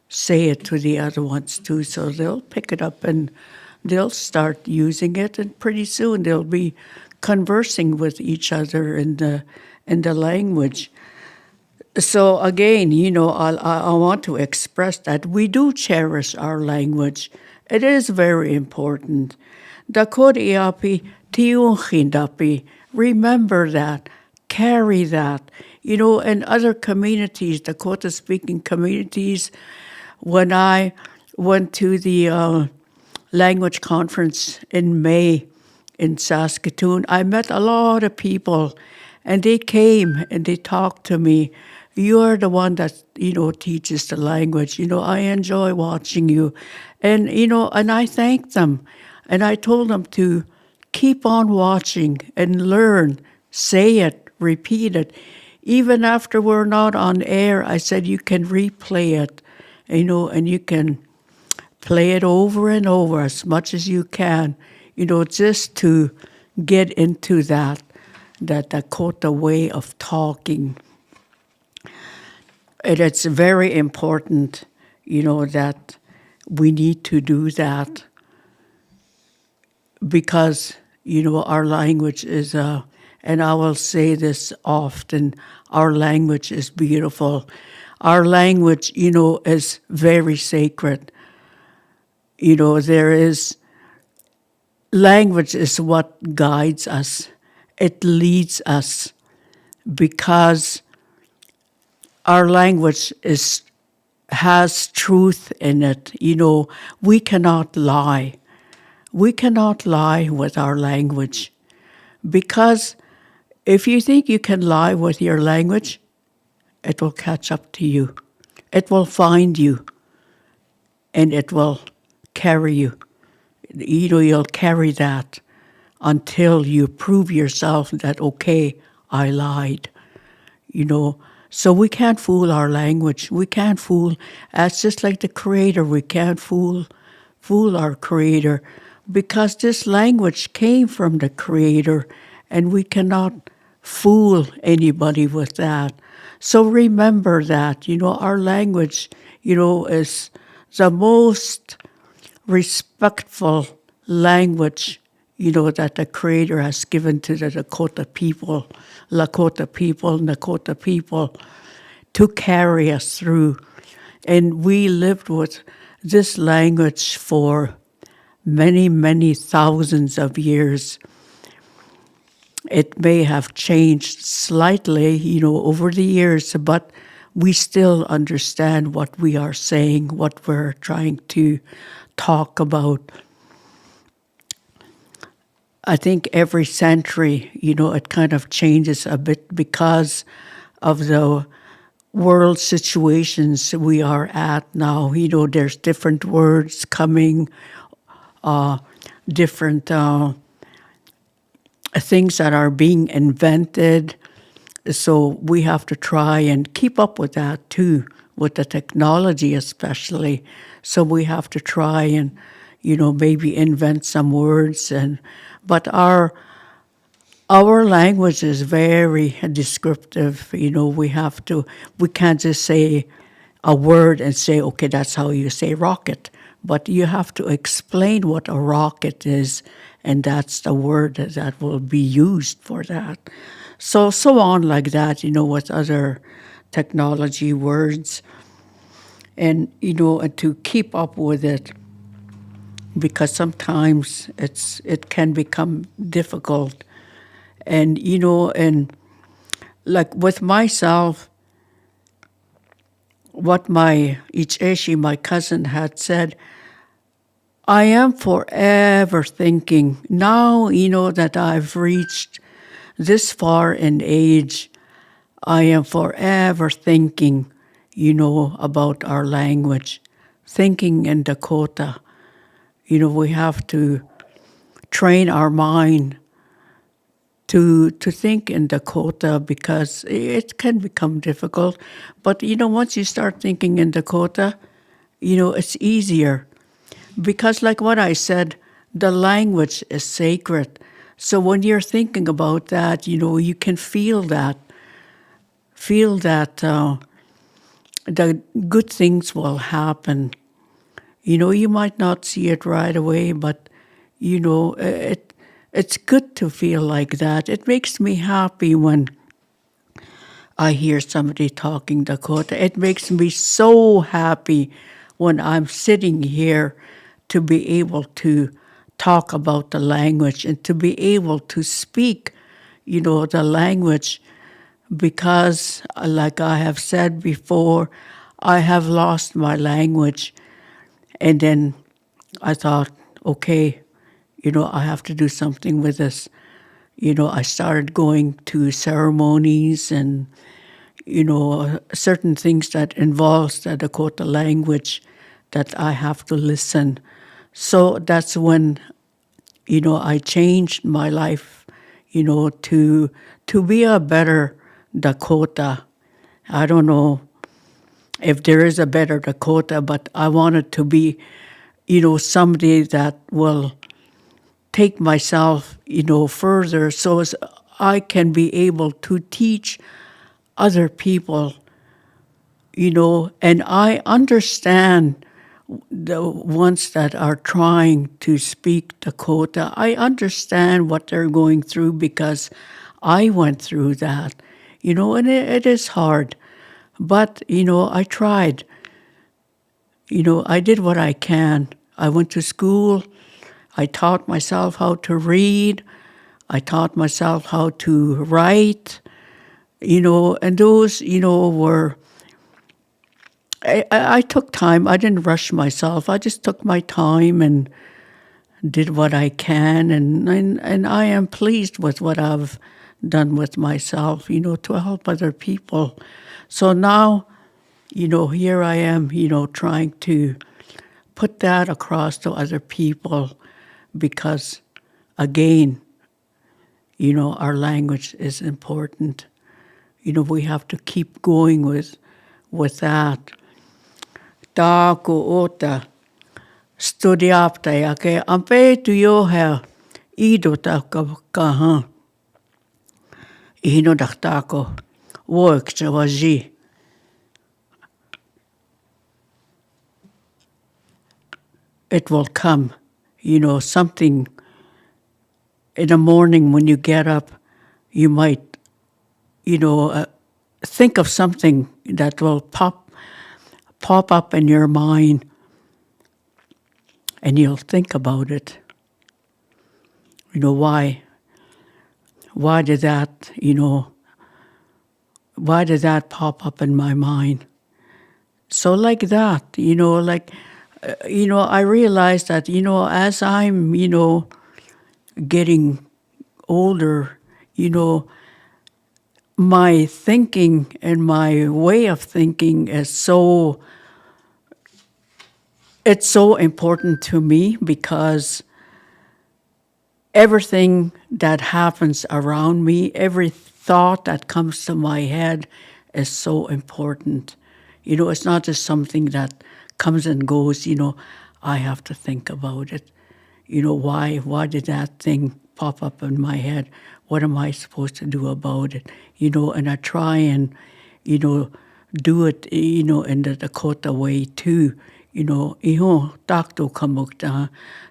say it to the other ones too, so they'll pick it up and they'll start using it, and pretty soon they'll be conversing with each other in the language. So again, I want to express that we do cherish our language. It is very important. Dakota Iapi, Tiuchindapi, remember that, carry that. In other communities, Dakota-speaking communities, when I went to the language conference in May in Saskatoon, I met a lot of people, and they came and they talked to me. You're the one that, teaches the language. I enjoy watching you. And I thanked them. And I told them to keep on watching and learn, say it, repeat it. Even after we're not on air, I said you can replay it, and you can play it over and over as much as you can, just to get into that Dakota way of talking. And it's very important, that we need to do that because, our language is, and I will say this often, our language is beautiful. Our language, is very sacred. Language is what guides us. It leads us because our language has truth in it. We cannot lie. We cannot lie with our language because if you think you can lie with your language, it will catch up to you. It will find you and it will carry you. You'll carry that until you prove yourself that, okay, I lied. So we can't fool our language. We can't fool. It's just like the Creator. We can't fool our Creator because this language came from the Creator, and we cannot fool anybody with that. So remember that. Our language, is the most respectful language, that the Creator has given to the Dakota people, Lakota people, Nakota people, to carry us through. And we lived with this language for many, many thousands of years. It may have changed slightly, over the years, but we still understand what we are saying, what we're trying to talk about. I think every century, it kind of changes a bit because of the world situations we are at now. There's different words coming, different things that are being invented. So we have to try and keep up with that too, with the technology especially. So we have to try and, maybe invent some words. But our language is very descriptive. We can't just say a word and say, okay, that's how you say rocket. But you have to explain what a rocket is, and that's the word that will be used for that. So on like that, with other technology words. And, and to keep up with it, because sometimes it can become difficult. And, and like with myself, what my Icheshi, my cousin, had said, I am forever thinking, now, that I've reached this far in age, I am forever thinking, about our language, thinking in Dakota. We have to train our mind to think in Dakota because it can become difficult. But, once you start thinking in Dakota, it's easier. Because like what I said, the language is sacred. So when you're thinking about that, you can feel that the good things will happen. You might not see it right away, but, it's good to feel like that. It makes me happy when I hear somebody talking Dakota. It makes me so happy when I'm sitting here to be able to talk about the language and to be able to speak, the language, because, like I have said before, I have lost my language. And then I thought, okay, I have to do something with this. I started going to ceremonies and certain things that involves the Dakota language that I have to listen. So that's when, I changed my life, to be a better Dakota. I don't know if there is a better Dakota, but I wanted to be, somebody that will take myself, further so as I can be able to teach other people, and I understand the ones that are trying to speak Dakota. I understand what they're going through because I went through that, and it is hard. But, I tried. I did what I can. I went to school. I taught myself how to read. I taught myself how to write, and those, were, I took time. I didn't rush myself. I just took my time and did what I can. And I am pleased with what I've done with myself, to help other people. So now, here I am, trying to put that across to other people because, again, our language is important. We have to keep going with that. Tāko ota studiapta ja ke ampe tu yo he ido tāko kaha. Ihino dak tāko work te waji. It will come, something in the morning when you get up, you might, think of something that will pop up in your mind and you'll think about it. Why did that, why did that pop up in my mind? So like that, I realized that, as I'm, getting older, my thinking and my way of thinking is it's so important to me because everything that happens around me, every thought that comes to my head is so important. It's not just something that comes and goes, I have to think about it. Why did that thing pop up in my head? What am I supposed to do about it? And I try and, do it, in the Dakota way too. Iho takto kamukta.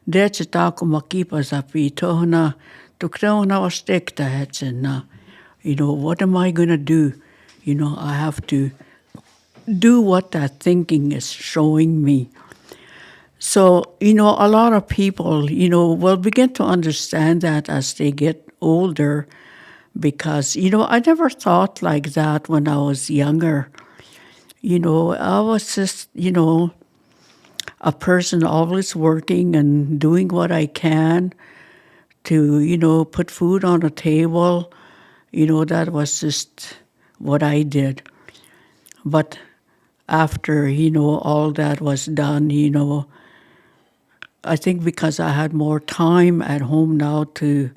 Deche tako makipa zapi tohna. Tukreona wastekta hetsena. What am I going to do? I have to do what that thinking is showing me. So, a lot of people, will begin to understand that as they get older because, I never thought like that when I was younger. I was just, a person always working and doing what I can to, put food on the table. That was just what I did. But after, all that was done, I think because I had more time at home now to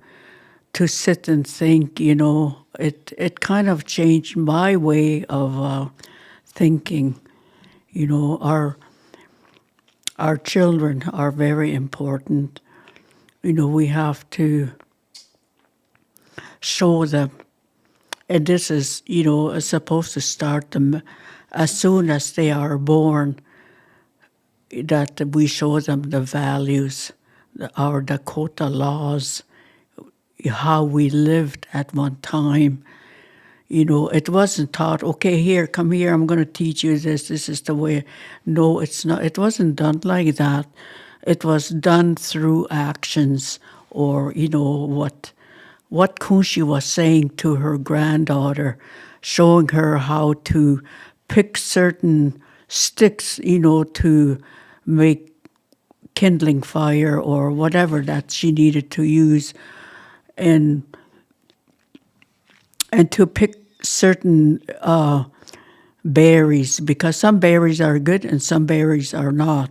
sit and think, it kind of changed my way of thinking. Our children are very important. We have to show them, and this is, supposed to start them as soon as they are born, that we show them the values, our Dakota laws, how we lived at one time. It wasn't taught, okay, here, come here, I'm going to teach you this. This is the way. No, it's not. It wasn't done like that. It was done through actions, or, what Kunshi was saying to her granddaughter, showing her how to pick certain sticks, to make kindling fire or whatever that she needed to use, and to pick certain berries, because some berries are good and some berries are not.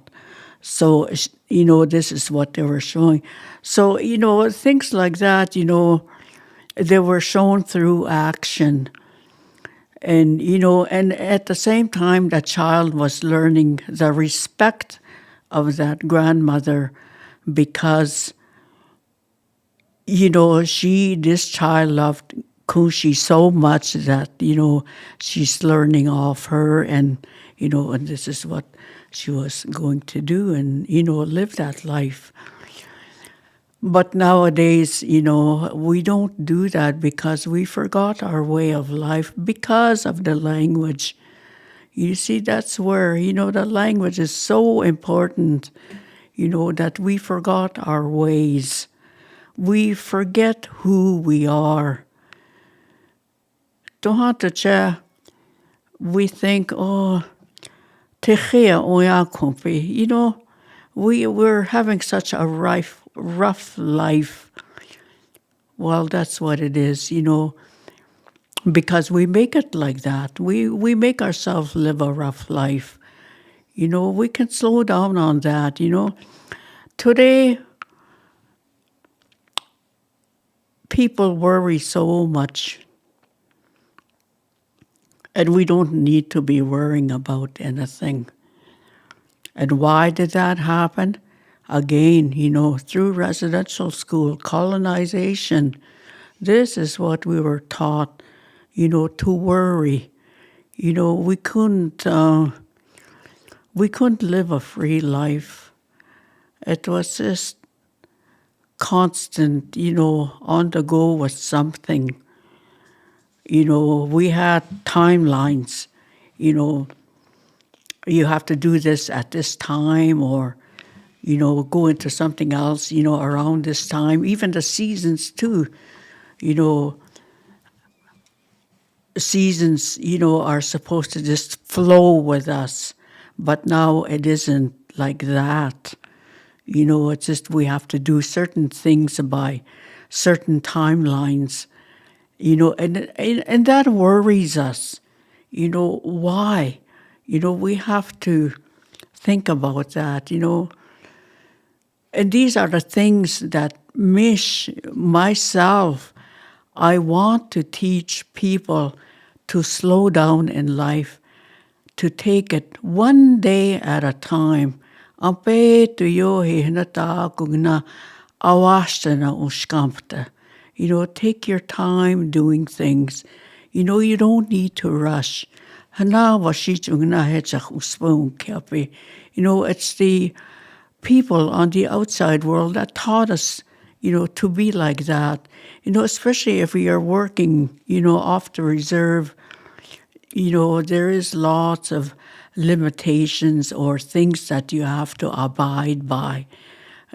So, this is what they were showing. So, things like that, they were shown through action. And, and at the same time, the child was learning the respect of that grandmother, because, this child loved Kunshi so much that, she's learning off her, and, and this is what she was going to do, and, live that life. But nowadays, we don't do that because we forgot our way of life because of the language. You see, that's where, the language is so important, that we forgot our ways. We forget who we are. We think, oh, we're having such a rough life. Well, that's what it is, because we make it like that. We make ourselves live a rough life. We can slow down on that, Today, people worry so much, and we don't need to be worrying about anything. And why did that happen? Again, through residential school, colonization. This is what we were taught, to worry. We couldn't live a free life. It was just constant, on the go with something. We had timelines, you have to do this at this time, or, go into something else, around this time. Even the seasons too, seasons, are supposed to just flow with us. But now it isn't like that. It's just we have to do certain things by certain timelines, and that worries us. Why? We have to think about that, And these are the things that myself, I want to teach people to slow down in life, to take it one day at a time. Take your time doing things. You don't need to rush. It's the people on the outside world that taught us, to be like that. Especially if we are working, off the reserve, there is lots of limitations or things that you have to abide by,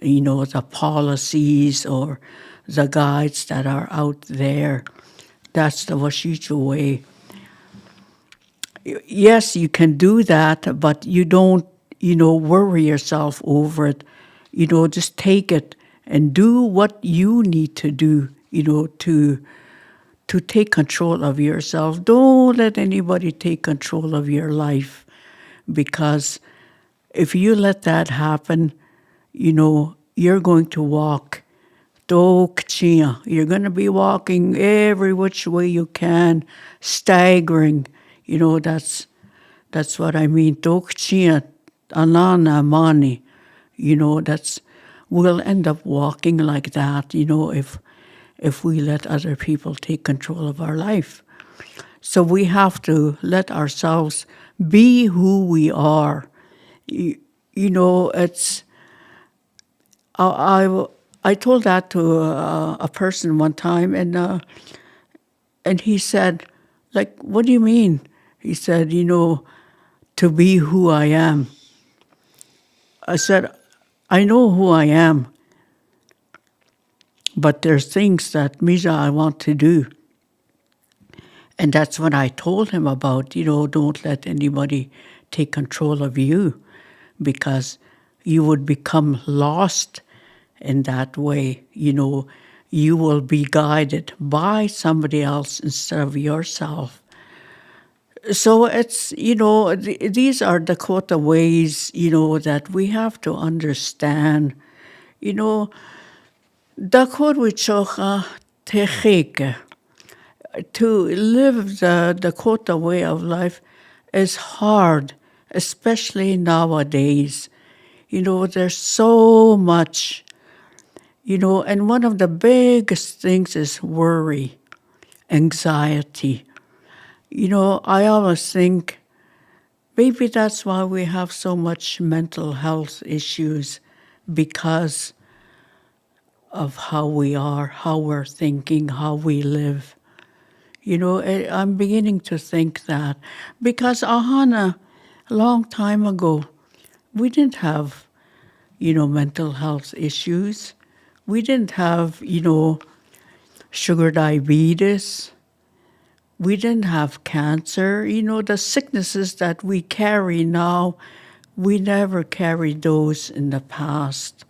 the policies or the guides that are out there. That's the Washichu way. Yes, you can do that, but you don't, worry yourself over it. Just take it and do what you need to do, to take control of yourself. Don't let anybody take control of your life, because if you let that happen, you're going to walk. You're going to be walking every which way you can, staggering. That's what I mean. Anana mani. We'll end up walking like that, if we let other people take control of our life. So we have to let ourselves be who we are. It's I told that to a person one time, and he said, like, what do you mean? He said, to be who I am. I said, I know who I am, but there's things that, Mija, I want to do. And that's when I told him about, don't let anybody take control of you, because you would become lost in that way. You will be guided by somebody else instead of yourself. So it's, these are Dakota ways, that we have to understand. Dakota wichocha techeke. To live the Dakota way of life is hard, especially nowadays. There's so much, and one of the biggest things is worry, anxiety. I always think maybe that's why we have so much mental health issues, because of how we are, how we're thinking, how we live. I'm beginning to think that, because Ahana, a long time ago, we didn't have, mental health issues. We didn't have, sugar diabetes. We didn't have cancer. The sicknesses that we carry now, we never carried those in the past.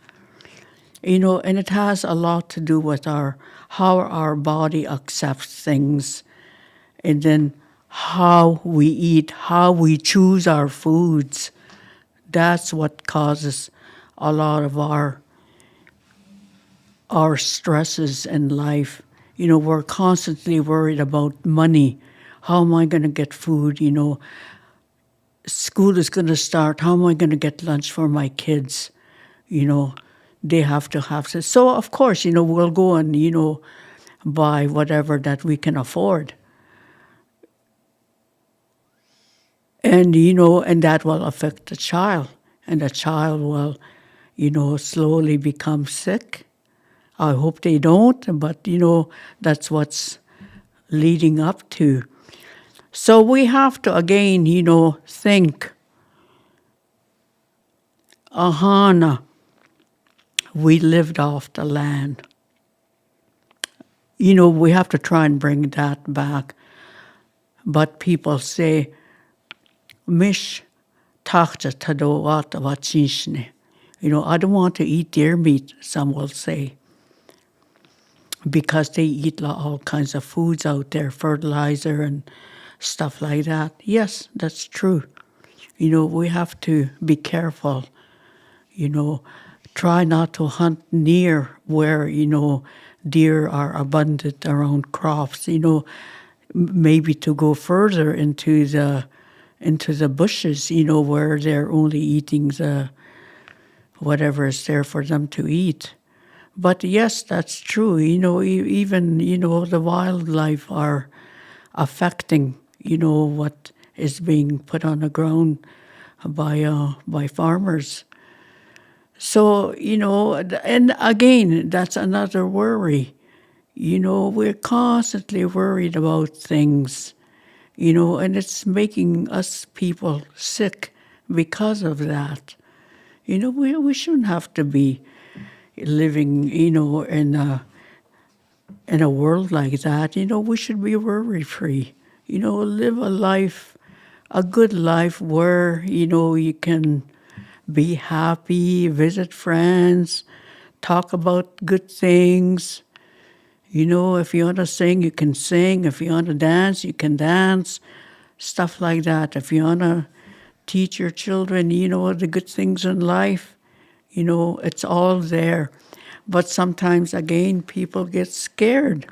And it has a lot to do with how our body accepts things, and then how we eat, how we choose our foods. That's what causes a lot of our stresses in life. We're constantly worried about money. How am I going to get food? School is going to start. How am I going to get lunch for my kids? They have to have this. So, of course, we'll go and, buy whatever that we can afford. And, and that will affect the child. And the child will, slowly become sick. I hope they don't, but, that's what's leading up to. So we have to, again, think, Ahana, we lived off the land. We have to try and bring that back. But people say, Mish tachta tadowat wachinshne. I don't want to eat deer meat, some will say, because they eat all kinds of foods out there, fertilizer and stuff like that. Yes, that's true. We have to be careful. Try not to hunt near where, deer are abundant around crops. Maybe to go further into the bushes, where they're only eating the whatever is there for them to eat. But yes, that's true. Even, the wildlife are affecting, what is being put on the ground by farmers. So, and again, that's another worry. We're constantly worried about things, and it's making us people sick because of that. We shouldn't have to be living, in a world like that. We should be worry-free. Live a life, a good life where, you can be happy, visit friends, talk about good things. If you want to sing, you can sing. If you want to dance, you can dance. Stuff like that. If you want to teach your children, the good things in life, it's all there. But sometimes, again, people get scared.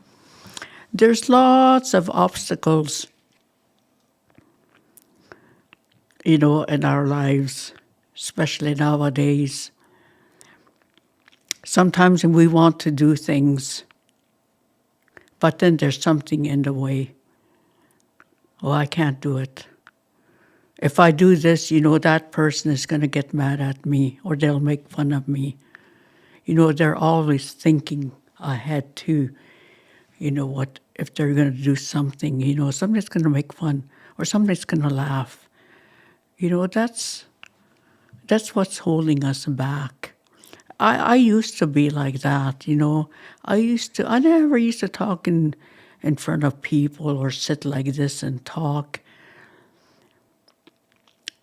There's lots of obstacles, in our lives, especially nowadays. Sometimes we want to do things, but then there's something in the way. Oh, I can't do it. If I do this, that person is going to get mad at me, or they'll make fun of me. they're always thinking ahead too. What if they're going to do something, somebody's going to make fun or somebody's going to laugh. That's what's holding us back. I used to be like that, I never used to talk in front of people or sit like this and talk.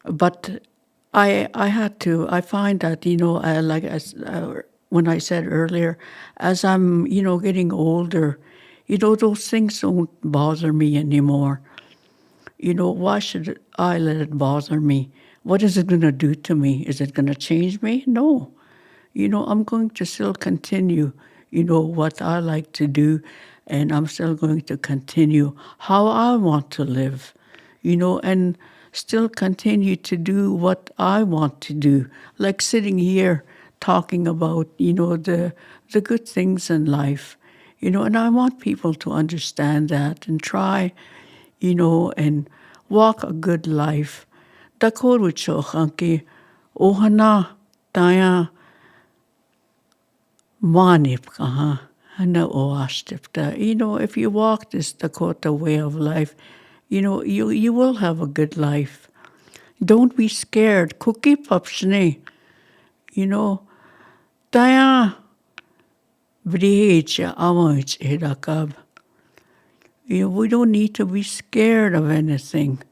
But I find that, when I said earlier, as I'm, getting older, those things don't bother me anymore. Why should I let it bother me? What is it going to do to me? Is it going to change me? No. I'm going to still continue, what I like to do, and I'm still going to continue how I want to live, and still continue to do what I want to do, like sitting here talking about, the good things in life, and I want people to understand that and try, and walk a good life. Dakota chochanki, ohana, taya, manip kaha, hana oashtipta. If you walk this Dakota way of life, you will have a good life. Don't be scared. Cookie papshne. Taya vrihecha awach edakab. We don't need to be scared of anything.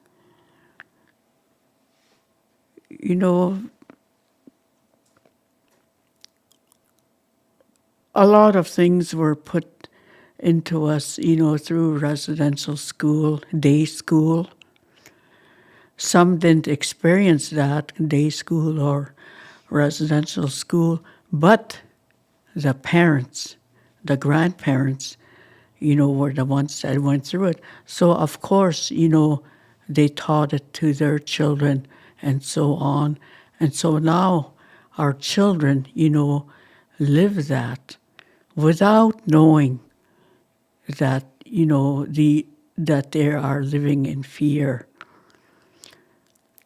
A lot of things were put into us, through residential school, day school. Some didn't experience that, day school or residential school, but the parents, the grandparents, were the ones that went through it. So, of course, they taught it to their children and so on. And so now our children, live that without knowing that, that they are living in fear.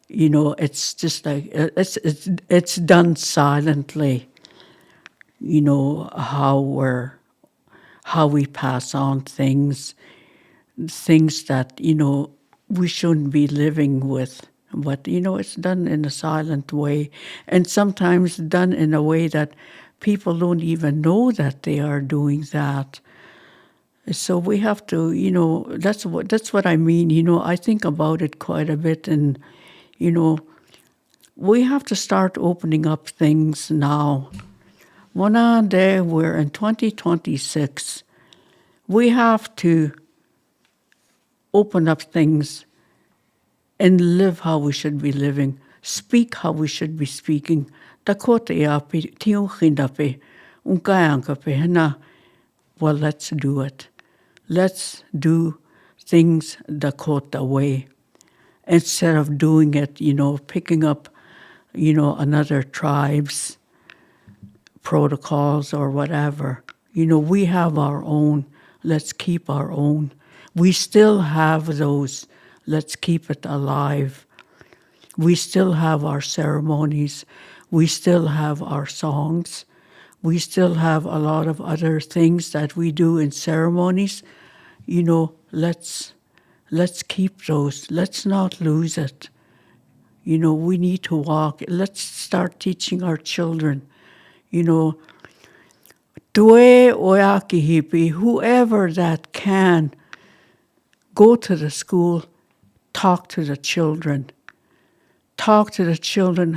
It's just like, it's done silently, how we pass on things that, we shouldn't be living with. But, it's done in a silent way, and sometimes done in a way that people don't even know that they are doing that. So we have to, that's what I mean. I think about it quite a bit, and, we have to start opening up things now. One day we're in 2026. We have to open up things and live how we should be living, speak how we should be speaking. Dakota Iapi, tiyo hindape, unkayankape, hana. Well, let's do it. Let's do things Dakota way. Instead of doing it, picking up, another tribe's protocols or whatever. We have our own. Let's keep our own. We still have those. Let's keep it alive. We still have our ceremonies. We still have our songs. We still have a lot of other things that we do in ceremonies. Let's keep those. Let's not lose it. We need to walk. Let's start teaching our children. Tue Oyaki Hipi, whoever that can, go to the school, talk to the children. Talk to the children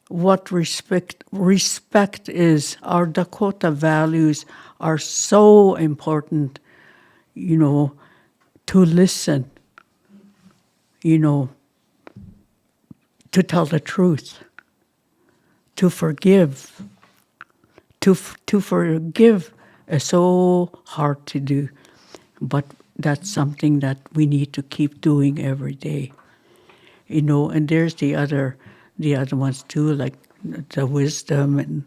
what respect is. Our Dakota values are so important, to listen, to tell the truth, to forgive. To forgive is so hard to do, but that's something that we need to keep doing every day. And there's the other ones too, like the wisdom and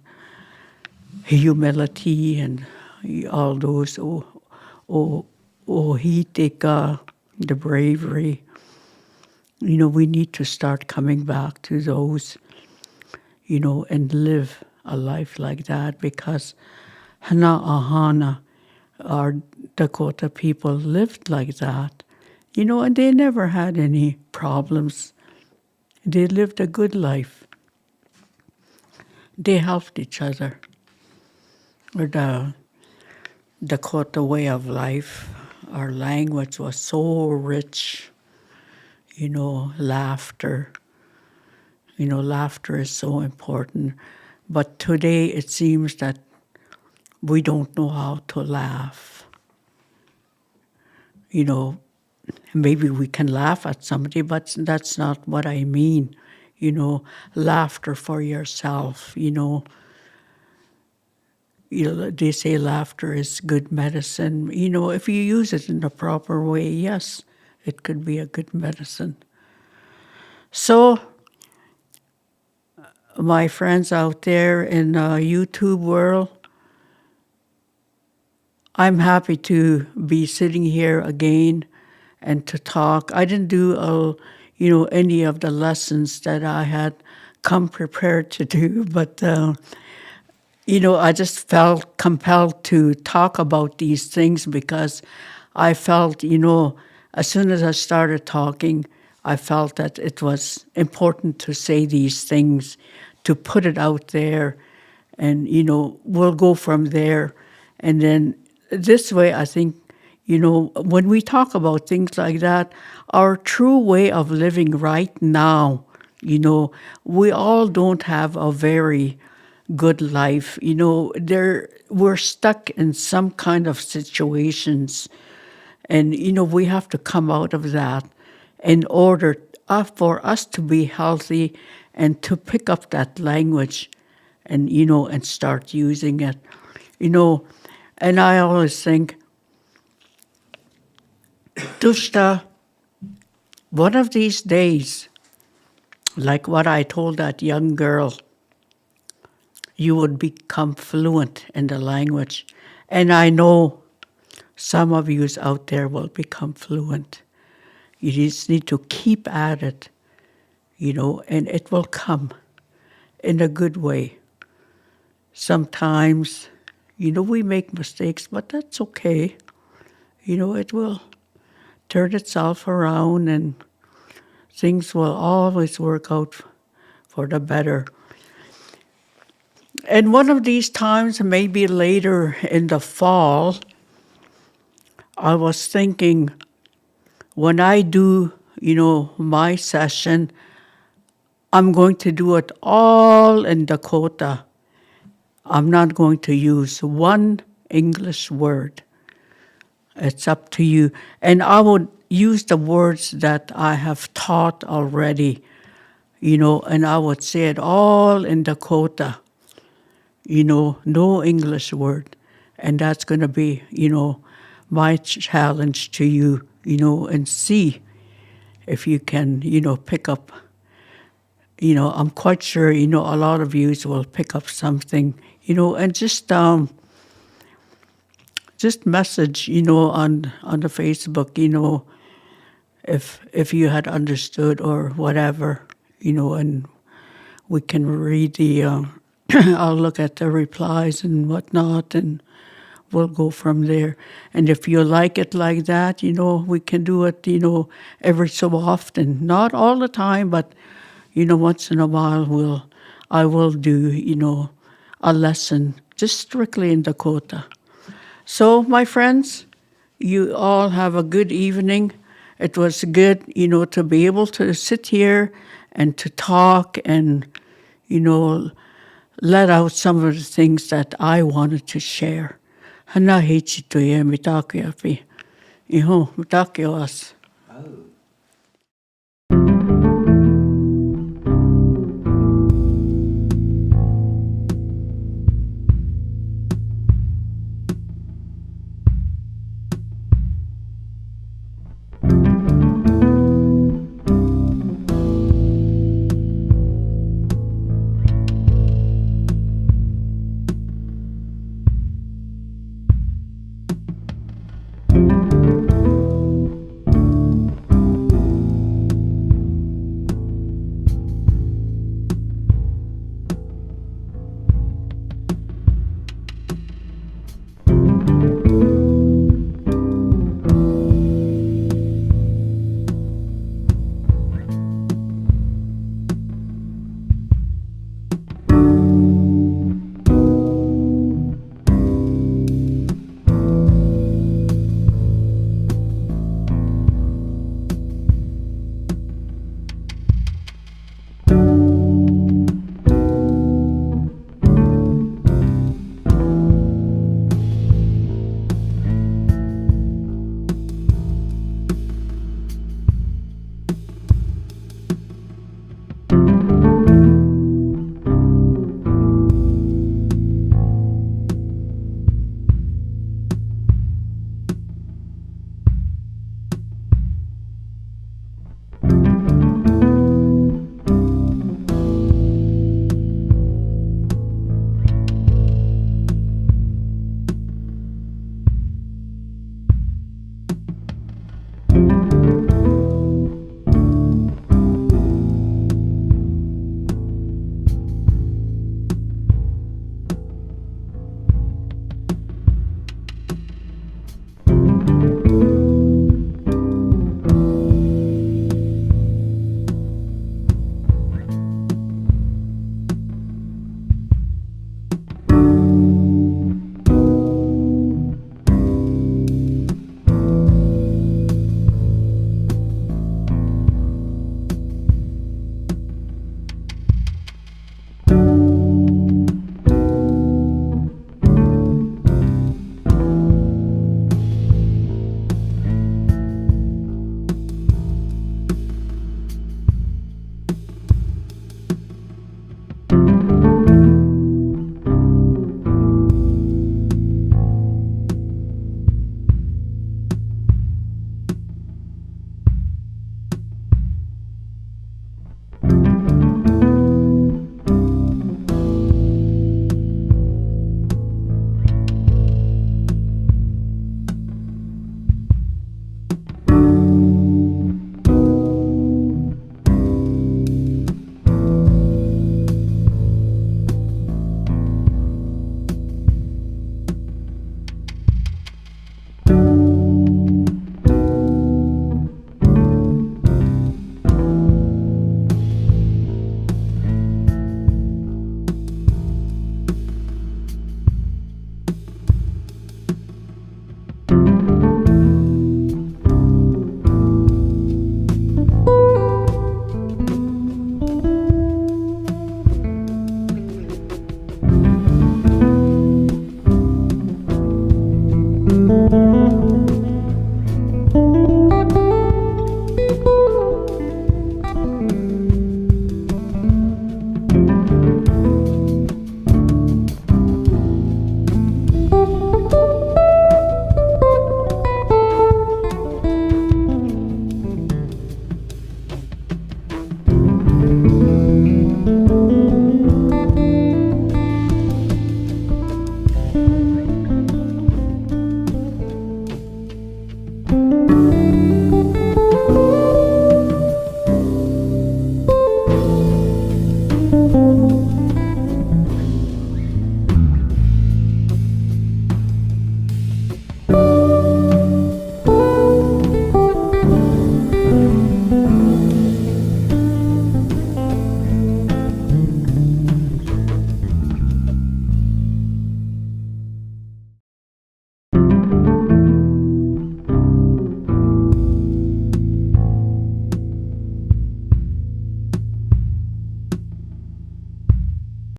humility and all those. Hitika, the bravery. We need to start coming back to those, and live a life like that because Hana Ahana, our Dakota people, lived like that. And they never had any problems. They lived a good life. They helped each other. Or the Dakota way of life, our language was so rich, laughter. Laughter is so important. But today it seems that we don't know how to laugh. Maybe we can laugh at somebody, but that's not what I mean. Laughter for yourself. They say laughter is good medicine. If you use it in the proper way, yes, it could be a good medicine. So, my friends out there in the YouTube world, I'm happy to be sitting here again and to talk. I didn't do, any of the lessons that I had come prepared to do, but, I just felt compelled to talk about these things because I felt, as soon as I started talking, I felt that it was important to say these things, to put it out there, and, we'll go from there. And then this way, I think, when we talk about things like that, our true way of living right now, we all don't have a very good life. We're stuck in some kind of situations, and, we have to come out of that in order for us to be healthy and to pick up that language and, and start using it. And I always think, Tushta, one of these days, like what I told that young girl, you would become fluent in the language. And I know some of you out there will become fluent. You just need to keep at it, and it will come in a good way. Sometimes, we make mistakes, but that's okay. It will turn itself around and things will always work out for the better. And one of these times, maybe later in the fall, I was thinking, when I do, my session, I'm going to do it all in Dakota. I'm not going to use one English word. It's up to you. And I would use the words that I have taught already, and I would say it all in Dakota, no English word. And that's going to be, my challenge to you, and see if you can, pick up, I'm quite sure, a lot of you will pick up something, and just message, on the Facebook, if you had understood or whatever, and we can read the, I'll look at the replies and whatnot, and we'll go from there. And if you like it like that, we can do it, every so often. Not all the time, but, once in a while I will do, a lesson just strictly in Dakota. So, my friends, you all have a good evening. It was good, to be able to sit here and to talk and, let out some of the things that I wanted to share. Hana heichi to ye mitake api. Iho, mitake o as. Oh.